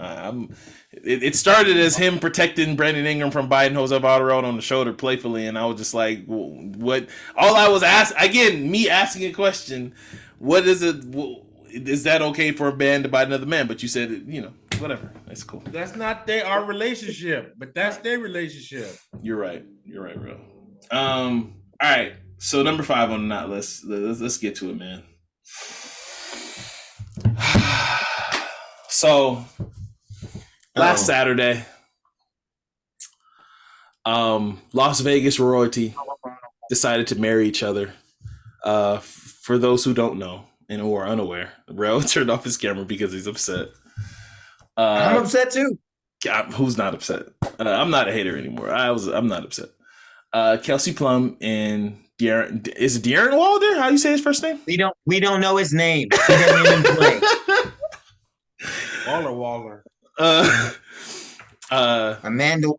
it started as him protecting Brandon Ingram from biting Jose Alvarado on the shoulder playfully, and I was just like, "What?" All I was me asking a question. What is it? Is that okay for a man to bite another man? But you said, whatever. That's cool. That's not our relationship, but that's their relationship. You're right, bro. All right. So number 5 on the not list. Let's get to it, man. So last Saturday, Las Vegas royalty decided to marry each other. For those who don't know and who are unaware, Rel turned off his camera because he's upset. I'm upset too. Who's not upset? I'm not a hater anymore. I'm not upset. Kelsey Plum and De'Aaron. Is it De'Aaron Wilder? How you say his first name? We don't know his name. He doesn't even play. Waller. Amanda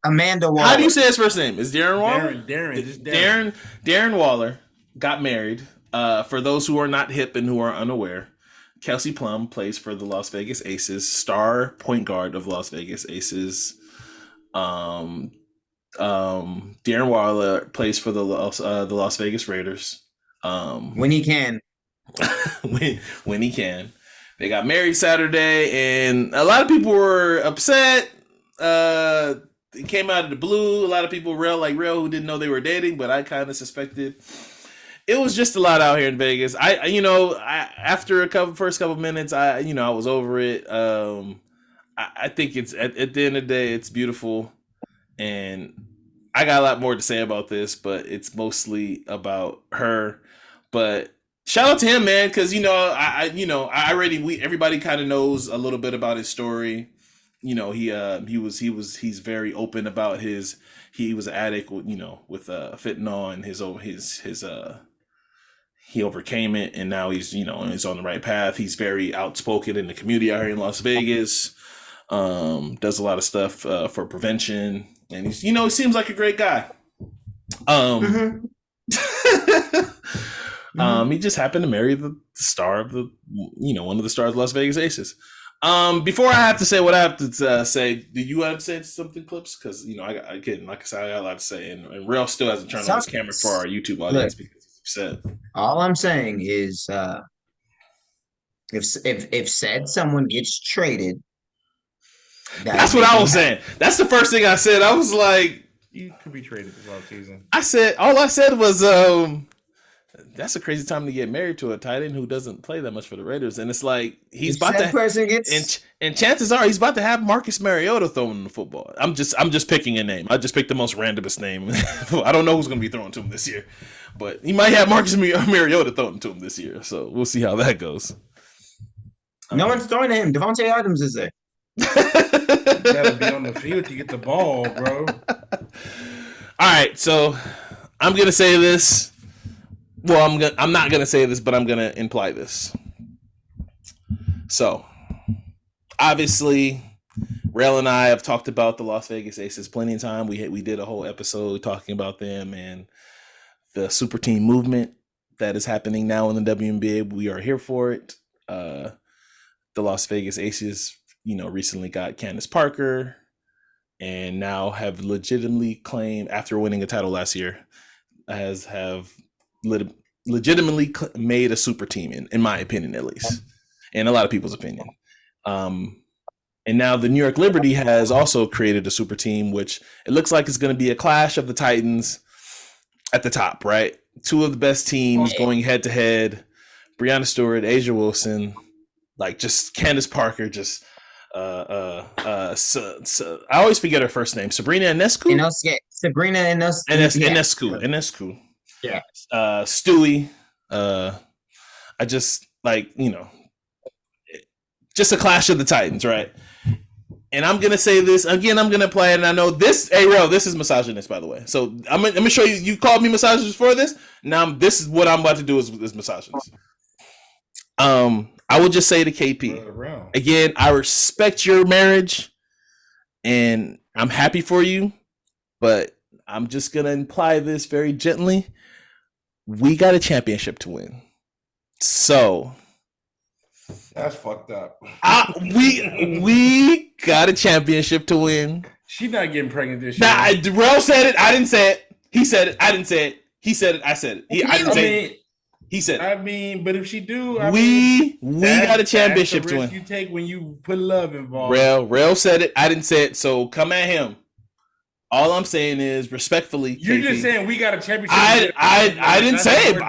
Waller. How do you say his first name? Is De'Aaron Waller? Darren Waller got married. For those who are not hip and who are unaware, Kelsey Plum plays for the Las Vegas Aces, star point guard of Las Vegas Aces. Darren Waller plays for the Las Vegas Raiders. When he can. when he can. They got married Saturday, and a lot of people were upset. It came out of the blue. A lot of people real who didn't know they were dating, but I kind of suspected. It was just a lot out here in Vegas. After first couple minutes, I was over it. I think it's at the end of the day, it's beautiful, and I got a lot more to say about this, but it's mostly about her. But shout out to him, man, because everybody kind of knows a little bit about his story. He's very open about he was an addict with fentanyl, and he overcame it, and now he's on the right path. He's very outspoken in the community out here in Las Vegas. Does a lot of stuff for prevention, and he's he seems like a great guy. He just happened to marry the star of one of the stars of Las Vegas Aces. Before I have to say what I have to say, do you have to say something, Clips? Because I got a lot to say, and Rail still hasn't turned on his camera for our YouTube audience because he's upset. All I'm saying is, if said someone gets traded, that's what I was saying. That's the first thing I said. I was like, you could be traded this offseason. All I said was, that's a crazy time to get married to a tight end who doesn't play that much for the Raiders, and it's like he's about to. And chances are he's about to have Marcus Mariota throwing the football. I'm just picking a name. I just picked the most randomest name. I don't know who's going to be throwing to him this year, but he might have Marcus Mariota throwing to him this year. So we'll see how that goes. No one's throwing to him. Devontae Adams is there. You gotta be on the field to get the ball, bro. All right, so I'm gonna say this. Well, I'm not gonna say this, but I'm gonna imply this. So, obviously, Rail and I have talked about the Las Vegas Aces plenty of time. We did a whole episode talking about them and the super team movement that is happening now in the WNBA. We are here for it. The Las Vegas Aces, recently got Candace Parker, and now have legitimately claimed, after winning a title last year, have legitimately made a super team, in my opinion, at least, and a lot of people's opinion. And now the New York Liberty has also created a super team, which it looks like it's going to be a clash of the Titans at the top, right? Two of the best teams going head to head. Breanna Stewart, Asia Wilson, just Candace Parker, I always forget her first name. Sabrina Ionescu? Sabrina Ionescu. Ionescu. Yeah. Stewie. I just just a clash of the Titans, right? And I'm gonna say this again. I'm gonna play it, and I know this. Hey, Ro, this is misogynist, by the way. So I'm gonna show you. You called me misogynist for this. Now this is what I'm about to do is misogynist. I would just say to KP again. I respect your marriage, and I'm happy for you, but I'm just gonna imply this very gently. We got a championship to win, so that's fucked up. We got a championship to win. She's not getting pregnant this year. Darrell said it. I didn't say it. He said it. I didn't say it. He said it. I said it. I didn't say it. He said it. But if she do, we got a championship to win. You take when you put love involved. Rail said it. I didn't say it. So come at him. All I'm saying is respectfully. You're just saying we got a championship. I didn't say it.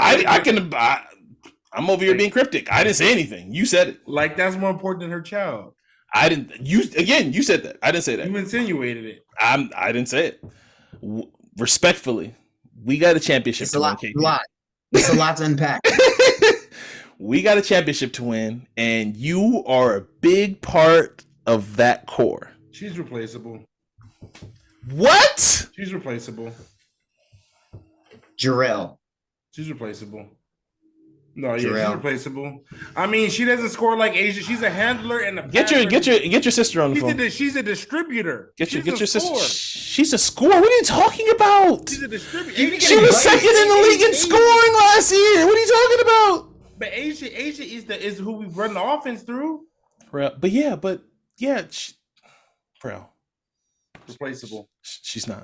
I'm over here being cryptic. I didn't say anything. You said it. That's more important than her child. I didn't. You said that. I didn't say that. You insinuated it. I didn't say it. Respectfully, we got a championship. It's a lot. It's a lot to unpack. We got a championship to win, and you are a big part of that core. She's replaceable. What? She's replaceable. Jarrell. She's replaceable. No, yeah, she's replaceable. I mean, she doesn't score like Asia. She's a handler and a passer. Get your sister on the phone. She's a distributor. Get your sister. She's a scorer. What are you talking about? She's a distributor. She was second in the league in scoring last year. What are you talking about? But Asia is who we run the offense through. Bro, bro, Replaceable. she's not.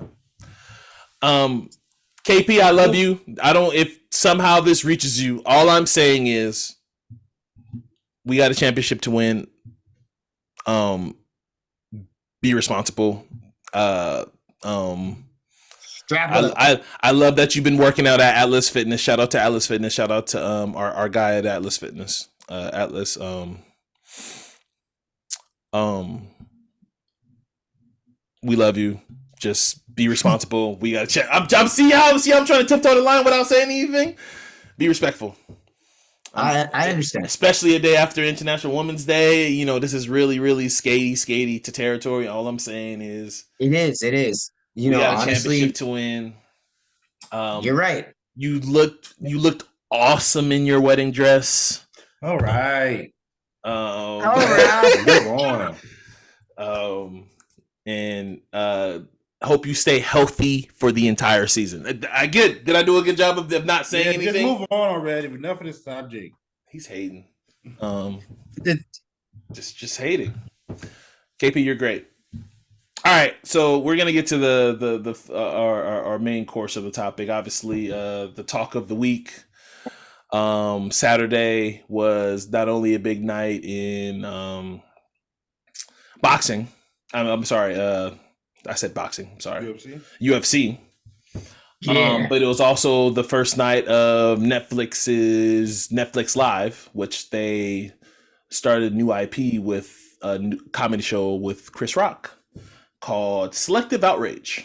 KP, I love you. I don't. If somehow this reaches you, all I'm saying is we got a championship to win. Be responsible. Strap up. I love that you've been working out at Atlas Fitness. Shout out to Atlas Fitness. Shout out to our guy at Atlas Fitness. Atlas we love you. Just be responsible. We gotta check. I'm trying to tiptoe the line without saying anything. Be respectful. I understand. Especially a day after International Women's Day. You know, this is really, really skatey to territory. All I'm saying is It is. You we know, got a honestly, championship to win. you're right. You looked awesome in your wedding dress. All right. All right. Move on. And hope you stay healthy for the entire season. Did I do a good job of not saying anything? Just move on already. Enough of this subject. He's hating. Just hating. KP, you're great. All right, so we're gonna get to our main course of the topic. Obviously, the talk of the week. Saturday was not only a big night in boxing. I'm sorry. I said boxing. I'm sorry. UFC. Yeah. But it was also the first night of Netflix's Netflix Live, which they started a new IP with a new comedy show with Chris Rock called Selective Outrage,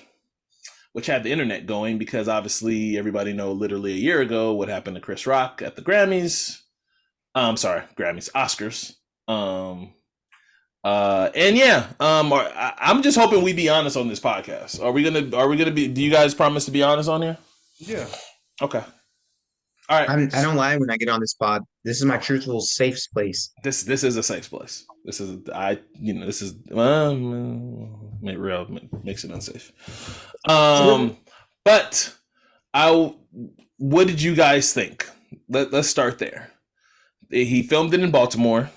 which had the internet going because obviously everybody know literally a year ago what happened to Chris Rock at the Grammys. Oscars. I'm just hoping we be honest on this podcast. Are we gonna be? Do you guys promise to be honest on here? Yeah. Okay. All right. I don't lie when I get on this pod. This is my truthful, safe place. This is a safe place. This is makes it unsafe. But what did you guys think? Let's start there. He filmed it in Baltimore.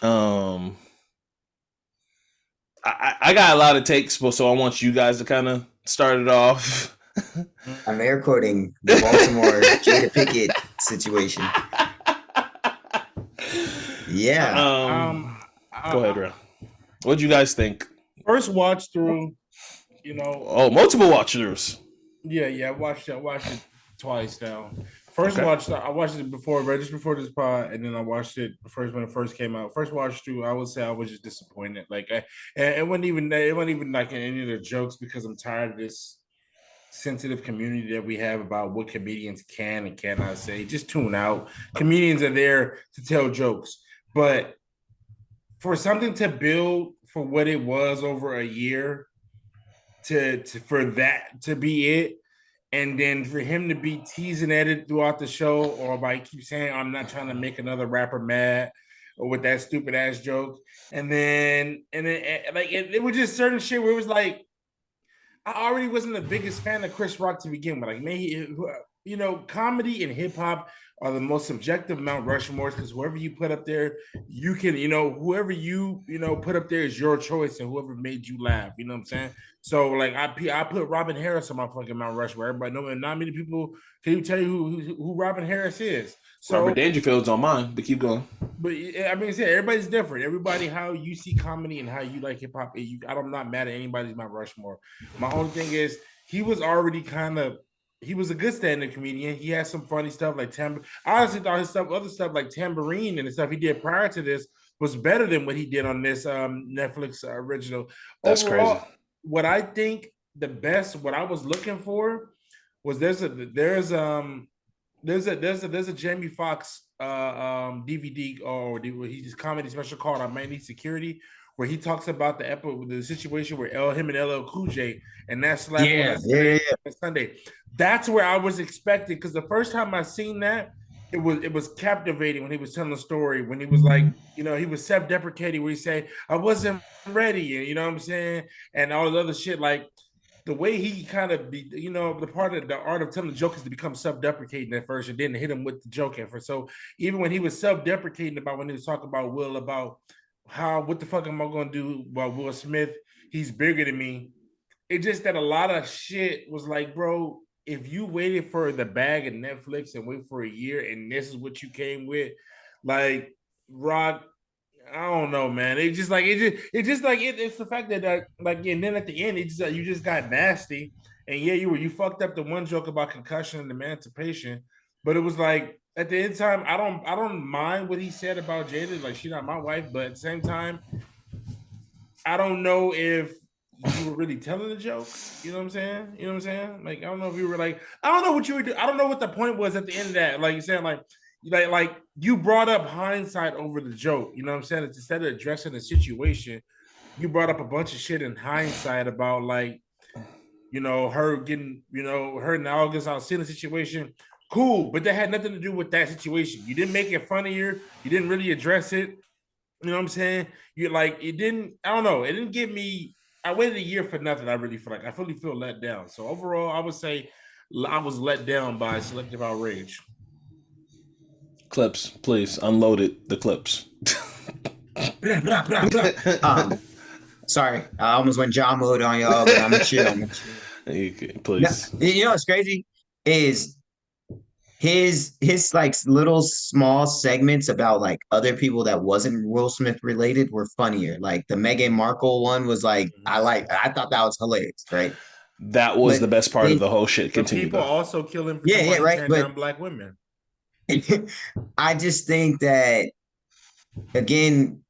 I got a lot of takes, so I want you guys to kind of start it off. I'm air quoting the Baltimore Jada Pickett situation. Yeah. Go ahead, Ron. What'd you guys think? First watch through, multiple watch throughs. Yeah, I watched it twice now. First watch, I watched it before, right just before this pod, and then I watched it first when it first came out. First watch through, I would say I was just disappointed. Like, it wasn't even like any of the jokes because I'm tired of this sensitive community that we have about what comedians can and cannot say. Just tune out. Comedians are there to tell jokes, but for something to build for what it was over a year, for that to be it. And then for him to be teasing at it throughout the show, or by keep saying, I'm not trying to make another rapper mad, or with that stupid ass joke. And then like it was just certain shit where it was like, I already wasn't the biggest fan of Chris Rock to begin with. Like, maybe, comedy and hip hop are the most subjective Mount Rushmore because whoever you put up there, you can, whoever you put up there is your choice and whoever made you laugh. You know what I'm saying? So, like, I put Robin Harris on my fucking Mount Rushmore. Everybody know, and not many people can you tell you who Robin Harris is. So Robert Dangerfield's on mine, but keep going. But I mean, everybody's different. Everybody, how you see comedy and how you like hip hop. I'm not mad at anybody's Mount Rushmore. My only thing is he was already he was a good stand-up comedian. He had some funny stuff like I honestly thought other stuff like Tambourine and the stuff he did prior to this was better than what he did on this Netflix original. That's overall, crazy. What I think what I was looking for was there's a Jamie Foxx DVD or he's comedy special called I Might Need Security, where he talks about the situation where him and LL Cool J and that slap on Sunday. That's where I was expecting, because the first time I seen that, it was captivating when he was telling the story, when he was like, he was self-deprecating, where he said, I wasn't ready, and you know what I'm saying, and all the other shit. Like, the way he kind of be, the part of the art of telling the joke is to become self-deprecating at first, and then hit him with the joke at first. So even when he was self-deprecating about when he was talking about Will, about what the fuck am I gonna do about Will Smith? He's bigger than me. It just that a lot of shit was like, bro, if you waited for the bag of Netflix and wait for a year and this is what you came with, like Rock, I don't know, man. It's the fact that like, and then at the end, it's just you just got nasty, and yeah, you fucked up the one joke about concussion and emancipation, but it was like at the end of time, I don't mind what he said about Jada, like she's not my wife, but at the same time, I don't know if you were really telling the joke. You know what I'm saying? You know what I'm saying? Like, I don't know if you were like, I don't know what you were doing. I don't know what the point was at the end of that. Like you're saying, like you brought up hindsight over the joke. You know what I'm saying? Instead of addressing the situation, you brought up a bunch of shit in hindsight about like, her getting, her and August Alsina situation. Cool, but that had nothing to do with that situation. You didn't make it funnier. You didn't really address it. You know what I'm saying? You like it didn't. I don't know. It didn't give me. I waited a year for nothing. I really feel like I fully feel let down. So overall, I would say I was let down by Selective Outrage. Clips, please unloaded the clips. Sorry, I almost went John mode on y'all, but I'm chill. Please. You know what's crazy is his like little small segments about like other people that wasn't Will Smith related were funnier. Like the Meghan Markle one was like I thought that was hilarious, right? That was the best part of the whole shit. Continue. People also killing for right, but Black women. I just think that again,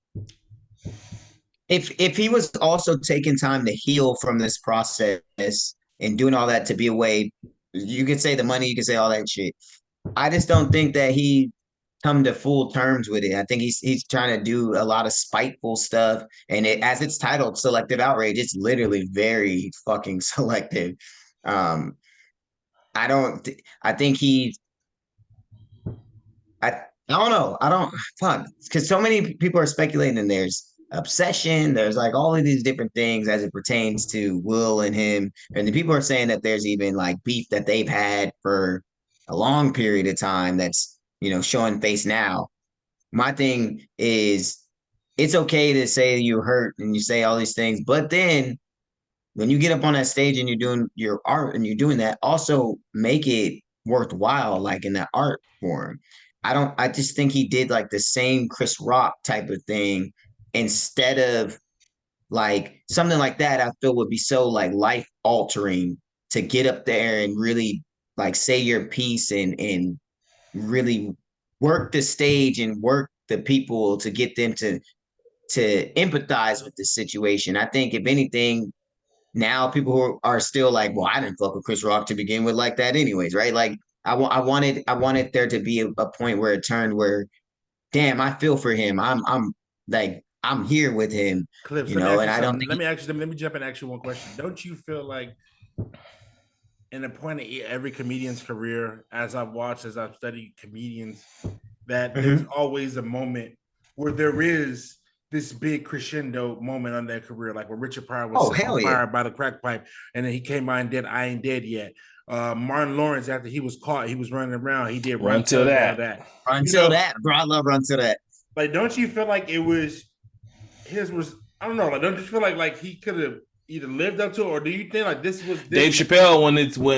if he was also taking time to heal from this process and doing all that to be away, you could say the money, you could say all that shit. I just don't think that he come to full terms with it. I think he's trying to do a lot of spiteful stuff, and as it's titled Selective Outrage, it's literally very fucking selective. I don't know. I don't fuck because so many people are speculating and there's obsession. There's like all of these different things as it pertains to Will and him. And the people are saying that there's even like beef that they've had for a long period of time that's, showing face now. My thing is it's okay to say you hurt and you say all these things, but then when you get up on that stage and you're doing your art and you're doing that, also make it worthwhile, like in that art form. I just think he did like the same Chris Rock type of thing instead of like something like that. I feel would be so like life altering to get up there and really like say your piece and really work the stage and work the people to get them to empathize with the situation. I think if anything, now people who are still like, well, I didn't fuck with Chris Rock to begin with like that anyways, right? Like I wanted there to be a point where it turned where, damn, I feel for him. I'm like I'm here with him, Clips, and I don't think let me jump and ask you one question. Don't you feel like in the point of every comedian's career, as I've studied comedians, that there's always a moment where there is this big crescendo moment on their career, like when Richard Pryor was on fire by the crack pipe, and then he came out and did I Ain't Dead Yet. Martin Lawrence, after he was caught, he was running around. He did Run Till That. Run Till That, bro. I love Run Till That. Like, don't you feel like it was his was? I don't know. Like, don't you feel like he could have either lived up to it, or do you think like this was Dave Chappelle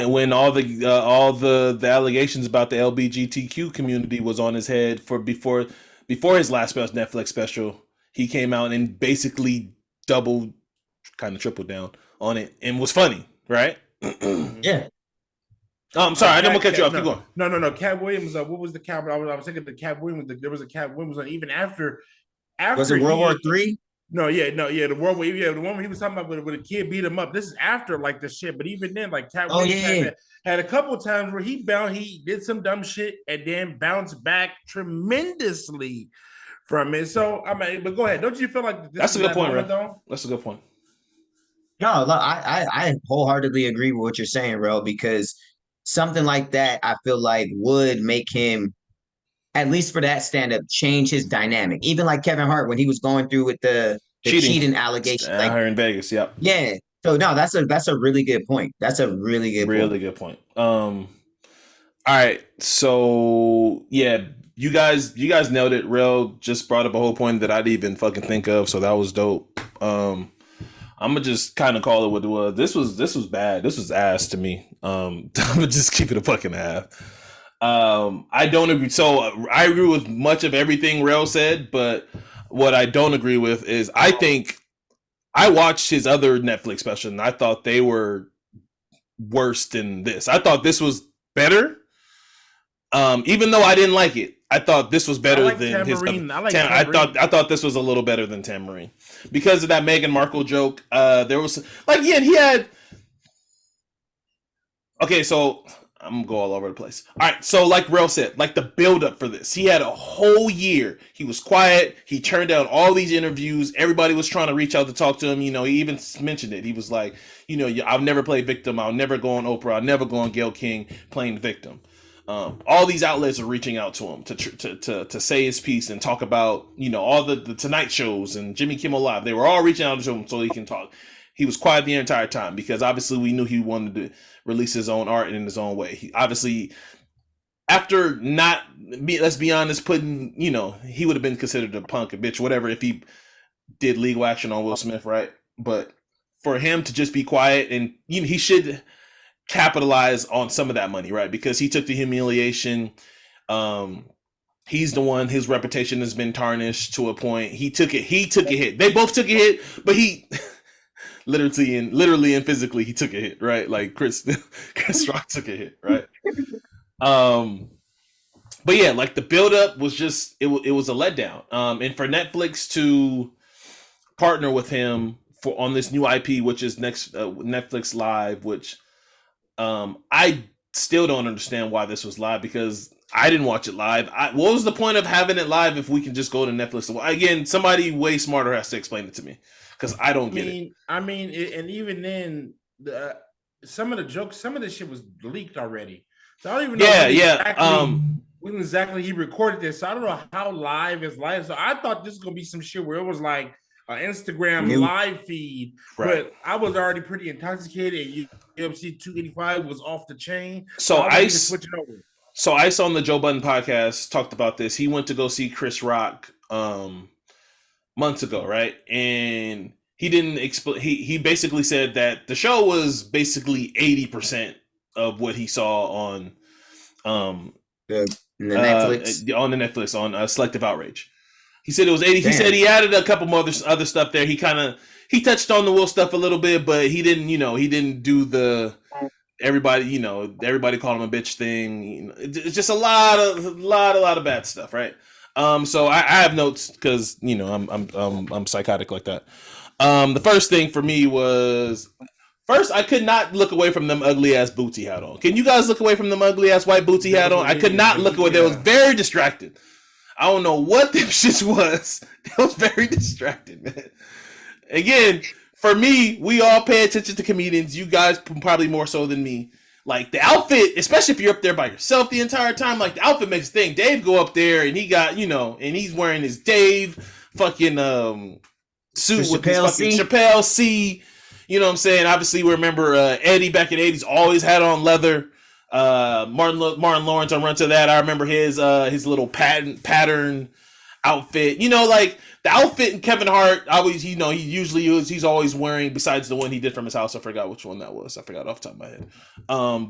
when all the allegations about the LGBTQ community was on his head before his last Netflix special? He came out and basically kind of tripled down on it and was funny, right? Yeah. Oh, I'm sorry, I didn't want to cut you off. Keep going. No. Cat Williams. What was the Cat? I was thinking the Cat Williams. There was a Cat Williams even after. Was it World War III? No, the one where he was talking about when a kid beat him up. This is after like the shit, but even then, like Cat Williams had a couple of times where he did some dumb shit and then bounced back tremendously from it. So I mean, but go ahead. Don't you feel like that's a good point, right? That's a good point. No, look, I wholeheartedly agree with what you're saying, bro, because something like that I feel like would make him, at least for that stand-up, change his dynamic. Even like Kevin Hart when he was going through with the cheating allegation. Like, her in Vegas, yep. Yeah. So no, that's a really good point. That's a really good Really point. good point. All right, so yeah, you guys nailed it. Real just brought up a whole point that I didn't even fucking think of, so that was dope. I'm gonna just kind of call it what it was. This was bad. This was ass to me. I'm gonna just keep it a fucking half. I don't agree. So I agree with much of everything Rail said, but what I don't agree with is I think I watched his other Netflix special and I thought they were worse than this. I thought this was better. Even though I didn't like it, I thought this was I better like than his. Tamarine. I like I Tamarine. thought this was a little better than Tamarine because of that Meghan Markle joke. There was like yeah, he had. Okay, so I'm gonna go all over the place. All right, so like Rel said, like the build up for this, he had a whole year. He was quiet. He turned down all these interviews. Everybody was trying to reach out to talk to him. You know, he even mentioned it. He was like, you know, I'll never play victim. I'll never go on Oprah. I'll never go on Gayle King playing victim. All these outlets are reaching out to him to say his piece and talk about, you know, all the Tonight shows and Jimmy Kimmel Live. They were all reaching out to him so he can talk. He was quiet the entire time because obviously we knew he wanted to release his own art in his own way. He obviously, after not, let's be honest, putting, you know, he would have been considered a punk, a bitch, whatever, if he did legal action on Will Smith, right? But for him to just be quiet and, you know, he should capitalize on some of that money, right? Because he took the humiliation. He's the one, his reputation has been tarnished to a point. He took a hit. They both took a hit, but he literally and physically he took a hit, right? Like Chris Rock took a hit, right? But yeah, like the build up was just it was a letdown. And for Netflix to partner with him for on this new IP, which is next Netflix Live, which I still don't understand why this was live because I didn't watch it live. What was the point of having it live if we can just go to Netflix? Again, somebody way smarter has to explain it to me because I don't get it. And even then, some of the jokes, some of the shit was leaked already. So I don't even know when exactly he recorded this. So I don't know how live is live. So I thought this was gonna be some shit where it was like an Instagram live feed, right. But I was already pretty intoxicated. And UFC 285 was off the chain. So Ice on the Joe Budden podcast talked about this. He went to go see Chris Rock months ago, right? And he didn't explain. He basically said that the show was basically 80% of what he saw on the Netflix on the Netflix on Selective Outrage. He said it was 80. Damn. He said he added a couple more other stuff there. He touched on the Will stuff a little bit, but he didn't do the everybody called him a bitch thing. It's just a lot of bad stuff, right? So I have notes because I'm psychotic like that. The first thing for me was I could not look away from them ugly ass boots he had on. Can you guys look away from them ugly ass white boots he had on? I could not look away. They was very distracted. I don't know what them shits was. They was very distracted, man. Again, for me, we all pay attention to comedians. You guys probably more so than me. Like the outfit, especially if you're up there by yourself the entire time, like the outfit makes a thing. Dave go up there and he got, and he's wearing his Dave fucking suit with his fucking Chappelle C. You know what I'm saying? Obviously, we remember Eddie back in the 80s always had on leather. Martin Lawrence on Run to That. I remember his little pattern outfit. Like the outfit in Kevin Hart, he's always wearing, besides the one he did from his house. I forgot which one that was. I forgot off the top of my head.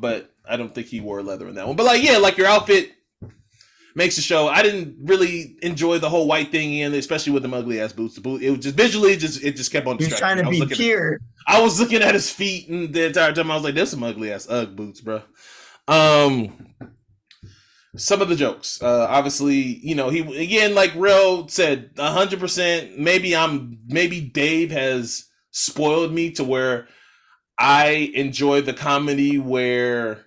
But I don't think he wore leather in that one. But like your outfit makes the show. I didn't really enjoy the whole white thing, and especially with the ugly ass boots. It was just visually, it just kept on distracting. He's trying to be pure. I was looking at his feet, and the entire time I was like, "There's some ugly ass UGG boots, bro." Some of the jokes, obviously, he again, like Real said, 100%. Maybe Dave has spoiled me to where I enjoy the comedy where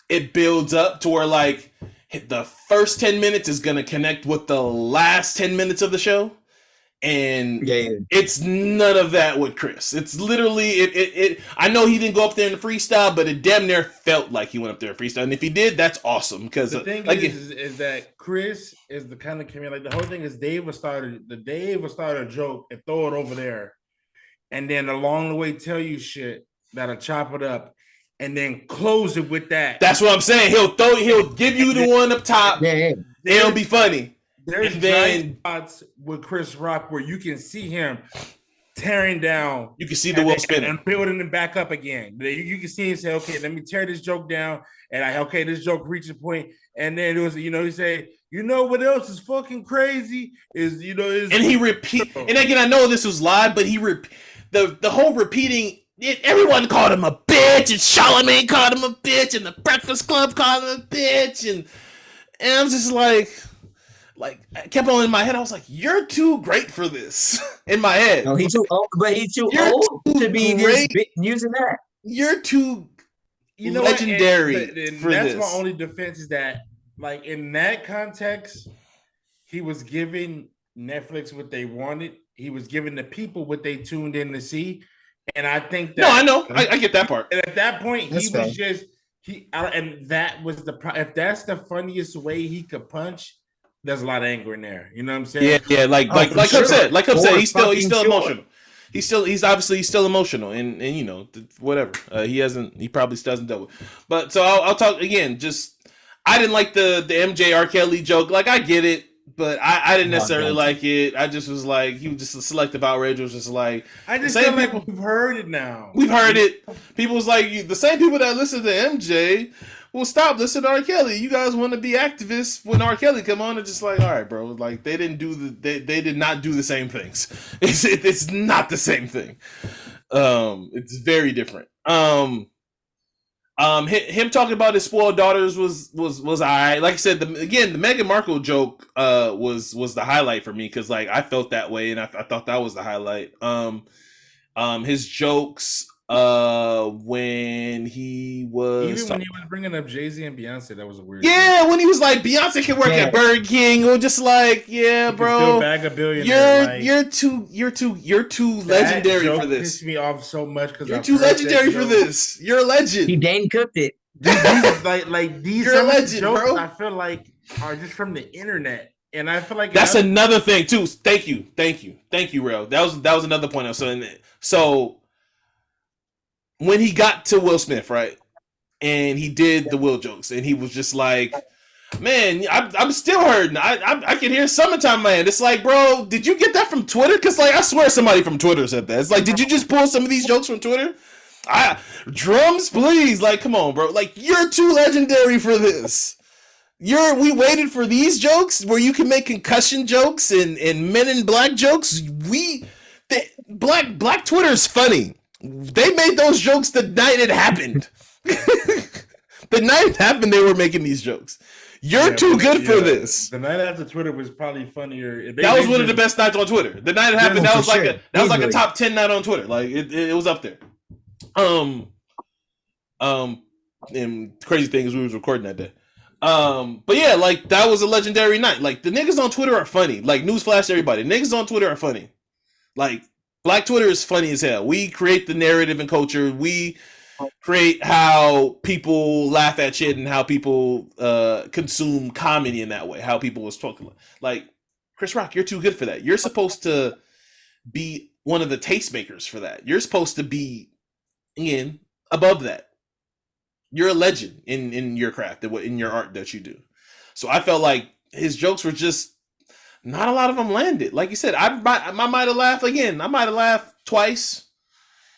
it builds up to where like the first 10 minutes is gonna connect with the last 10 minutes of the show. And It's none of that with Chris. It's literally it. I know he didn't go up there in the freestyle, but it damn near felt like he went up there in freestyle. And if he did, that's awesome. Because the thing is that Chris is the kind of comedian. Like the whole thing is Dave will start a joke and throw it over there, and then along the way tell you shit that'll chop it up, and then close it with that. That's what I'm saying. He'll give you the one up top. Yeah. It'll be funny. There's And then giant spots with Chris Rock where you can see him tearing down. you can see the wheel spinning. And building it back up again. You can see him say, okay, let me tear this joke down. And this joke reaches a point. And then it was, he said, what else is fucking crazy is, and he repeat. And again, I know this was live, but the whole repeating. Everyone called him a bitch, and Charlamagne called him a bitch, and the Breakfast Club called him a bitch, and I'm just like I kept on in my head. I was like, "You're too great for this." In my head, No, he's too old, but he's too old to be using that. You're too legendary for that's this. my only defense is that, like, in that context, he was giving Netflix what they wanted. He was giving the people what they tuned in to see. And I think that no, I know, I get that part. And at that point, That's he was just and that was if that's the funniest way he could punch, there's a lot of anger in there. You know what I'm saying? Yeah, like Cub said, he's still emotional. Sure. He's obviously still emotional, and whatever. He probably still hasn't dealt with. But so I'll talk again. Just I didn't like the MJ R. Kelly joke. Like I get it. But I didn't necessarily like it. I just was like, he was just a selective outrage. Was just like, I just feel like we've heard it now. We've heard it. People was like, the same people that listen to MJ will stop listening to R. Kelly. You guys want to be activists when R. Kelly come on and just like, all right, bro. Like they did not do the same things. It's not the same thing. It's very different. Him talking about his spoiled daughters was all right. Like I said, the Meghan Markle joke was the highlight for me because like I felt that way and I thought that was the highlight. His jokes when he was bringing up Jay-Z and Beyonce, that was a weird. Yeah, thing. When he was like Beyonce can work at Burger King, or just like bro, bag a billion. You're too legendary for this. Pissed me off so much because you're too legendary for this. You're a legend. He Dane cooked it. These you're a legend, jokes, bro. I feel like are just from the internet. And I feel like that's another thing too. Thank you, Ro. That was another point I was saying. So when he got to Will Smith, right, and he did the Will jokes, and he was just like, "Man, I'm still hurting. I can hear Summertime Man." It's like, bro, did you get that from Twitter? Because like I swear somebody from Twitter said that. It's like, did you just pull some of these jokes from Twitter? Drums, please. Like, come on, bro. Like, you're too legendary for this. We waited for these jokes where you can make concussion jokes and Men in Black jokes. Black Twitter is funny. They made those jokes the night it happened. The night it happened, they were making these jokes. You're too good for this. The night after Twitter was probably funnier. That was one of the best nights on Twitter. The night it happened, that was like a top 10 night on Twitter. Like it was up there. And crazy thing is we was recording that day. But yeah, like that was a legendary night. Like the niggas on Twitter are funny. Like newsflash to everybody, niggas on Twitter are funny. Like Black Twitter is funny as hell. We create the narrative and culture. We create how people laugh at shit and how people consume comedy in that way. How people was talking like Chris Rock. You're too good for that. You're supposed to be one of the tastemakers for that. You're supposed to be above that. You're a legend in your craft, in your art that you do. So I felt like his jokes were just not a lot of them landed. Like you said, I might have laughed again. I might have laughed twice,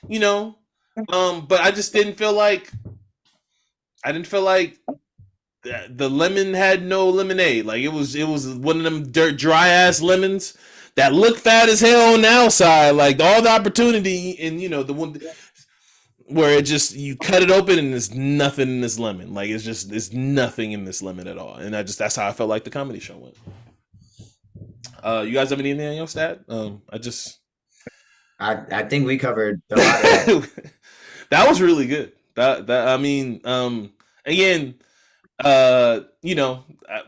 but I just didn't feel like the lemon had no lemonade. Like it was one of them dirt dry ass lemons that look fat as hell on the outside. Like all the opportunity and the one where it just you cut it open and there's nothing in this lemon. Like it's nothing in this lemon at all. And that's how I felt like the comedy show went. You guys have anything on your stat? I think we covered a lot of that. That was really good.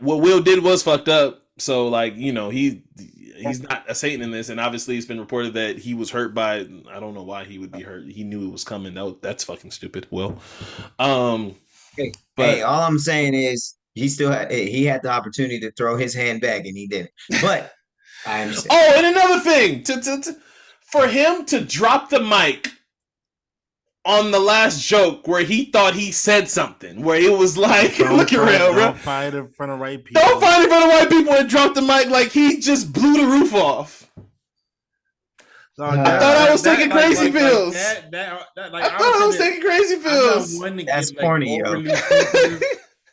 What Will did was fucked up. So like, he's not a saint in this, and obviously it's been reported that he was hurt by. I don't know why he would be hurt. He knew it was coming. That's fucking stupid. Will. Hey, all I'm saying is he had the opportunity to throw his hand back and he didn't. But I understand. Oh, and another thing for him to drop the mic on the last joke where he thought he said something, where it was like, look at Real, bro. Don't fight in front of white people. Don't fight in front of white people and drop the mic like he just blew the roof off. Dog, I thought I was taking crazy pills. I thought I was taking crazy pills. That's corny, yo.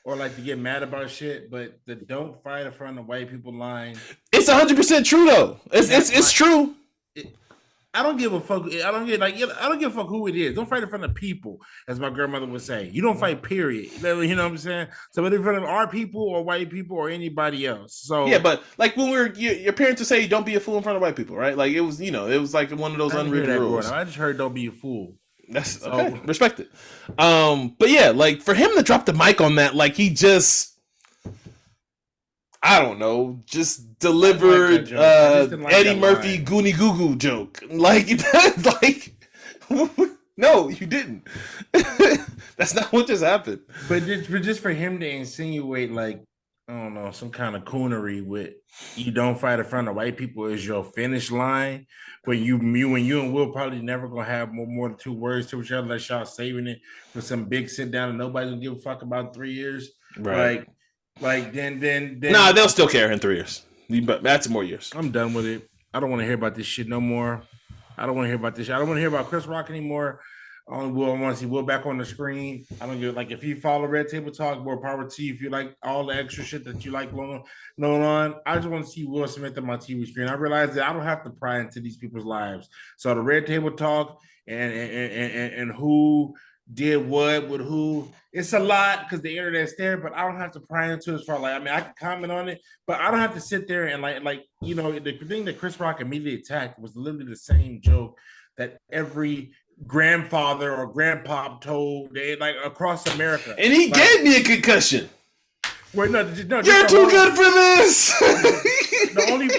Or like to get mad about shit, but the don't fight in front of white people line. It's 100% true though. It's true. I don't give a fuck. I don't give a fuck who it is. Don't fight in front of people, as my grandmother would say. You don't fight, period. You know what I'm saying? So whether in front of our people or white people or anybody else. So yeah, but like when your parents would say, "Don't be a fool in front of white people," right? Like it was like one of those unwritten rules. I just heard, "Don't be a fool." That's okay. Respect it. But yeah, like for him to drop the mic on that, like he just, I don't know, just delivered Eddie Murphy Goonie Goo Goo joke. Like no, you didn't. That's not what just happened. But just for him to insinuate like, I don't know, some kind of coonery with you don't fight in front of white people is your finish line. When you and Will probably never gonna have more than 2 words to each other, like y'all saving it for some big sit down and nobody's gonna give a fuck about 3 years. Right. Like then Nah, they'll still care in 3 years. But that's more years. I'm done with it. I don't want to hear about this shit no more. I don't want to hear about this shit. I don't want to hear about Chris Rock anymore. I want to see Will back on the screen. I don't give like if you follow Red Table Talk, more power to you. If you like all the extra shit that you like going on, I just want to see Will Smith on my TV screen. I realize that I don't have to pry into these people's lives. So the Red Table Talk and who did what with who, it's a lot because the internet's there, but I don't have to pry into it as far. Like, I mean, I can comment on it, but I don't have to sit there and like you know, the thing that Chris Rock immediately attacked was literally the same joke that every grandfather or grandpa told they like across America, and he gave me a concussion. Wait, no, you're too good for this. The only,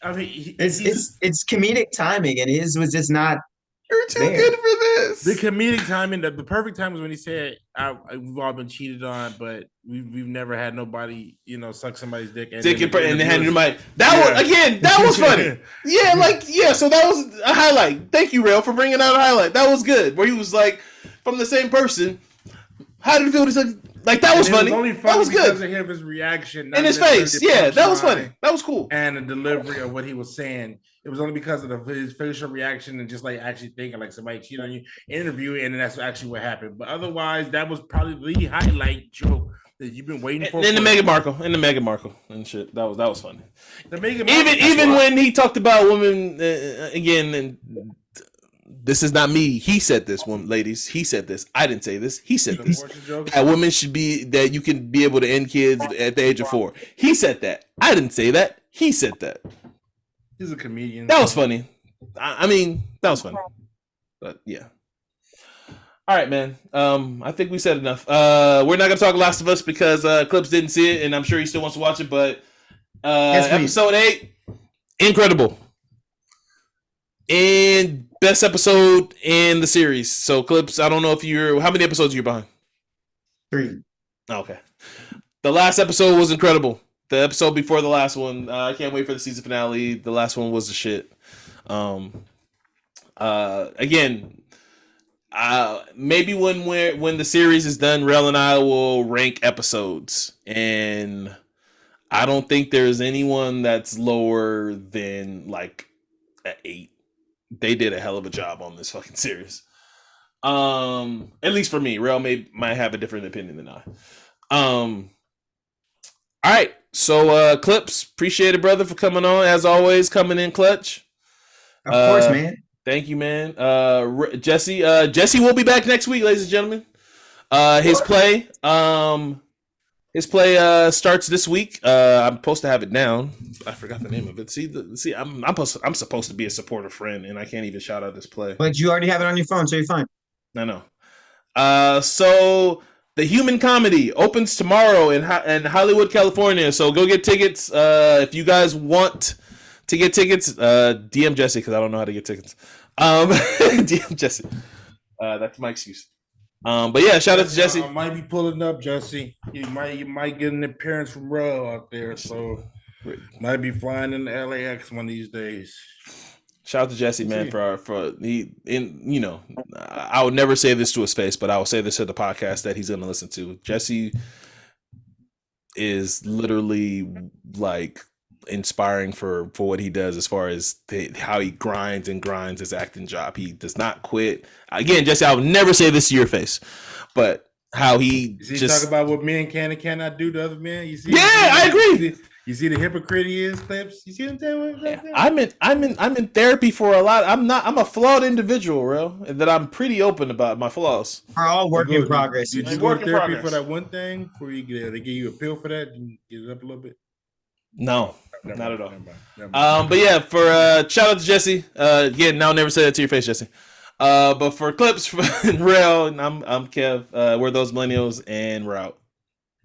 I mean, it's comedic timing, and his was just not. You're too good for this. The comedic timing, the perfect time was when he said, "We've all been cheated on, but we've never had nobody, you know, suck somebody's dick." And they handed him mic. That was funny. Yeah, so that was a highlight. Thank you, Rail, for bringing out a highlight. That was good. Where he was like, from the same person. How did it feel? Like that was funny. That was good. Because of his reaction in his face. Yeah, that was funny. That was cool. And the delivery of what he was saying. It was only because of his facial reaction and just like actually thinking like somebody cheated on you, interview, and that's actually what happened. But otherwise, that was probably the highlight joke that you've been waiting for. In the Meghan Markle and shit. That was funny. The Meghan Markle, even when he talked about women again, and this is not me. He said this, woman, ladies. He said this. I didn't say this. He said this. That women should be that you can be able to end kids at the age of 4. He said that. I didn't say that. He said that. He's a comedian. That was funny. I mean, that was funny. But yeah. All right, man. I think we said enough. We're not gonna talk Last of Us because Clips didn't see it, and I'm sure he still wants to watch it. But episode 8, incredible, and best episode in the series. So Clips, I don't know if how many episodes you're behind. 3. Okay. The last episode was incredible. The episode before the last one, I can't wait for the season finale. The last one was the shit. Again, maybe when the series is done, Rel and I will rank episodes, and I don't think there's anyone that's lower than like an 8. They did a hell of a job on this fucking series. At least for me, Rel might have a different opinion than I. All right. So, Clips, appreciate it, brother, for coming on. As always, coming in clutch. Of course, man. Thank you, man. Jesse will be back next week, ladies and gentlemen. His play starts this week. I'm supposed to have it down. I forgot the name of it. See, I'm supposed to be a supportive friend, and I can't even shout out this play. But you already have it on your phone, so you're fine. I know. So the Human Comedy opens tomorrow in Hollywood, California. So go get tickets. If you guys want to get tickets, DM Jesse because I don't know how to get tickets. DM Jesse. That's my excuse. But yeah, shout out to Jesse. I might be pulling up, Jesse. You might get an appearance from Ro out there. So might be flying in the LAX one of these days. Shout out to Jesse, man, See. for he in you know, I would never say this to his face, but I will say this to the podcast that he's gonna listen to. Jesse is literally like inspiring for what he does as far as how he grinds his acting job. He does not quit. Again, Jesse, I would never say this to your face, but how he You see, just talk about what men can and cannot do to other men. You see, Yeah, I agree. You see the hypocrite he is, Clips. You see what I'm saying? I'm in therapy for a lot. I'm a flawed individual, real, and that I'm pretty open about my flaws. We're all work in progress. Did you Like go work to in therapy progress. for that one thing? Before you get they give you a pill for that? You get it up a little bit. No, Never not mind, at all. never mind. But yeah, for shout out to Jesse. Again, now never say that to your face, Jesse. But for Clips, for Real, and I'm Kev. We're those millennials, and we're out.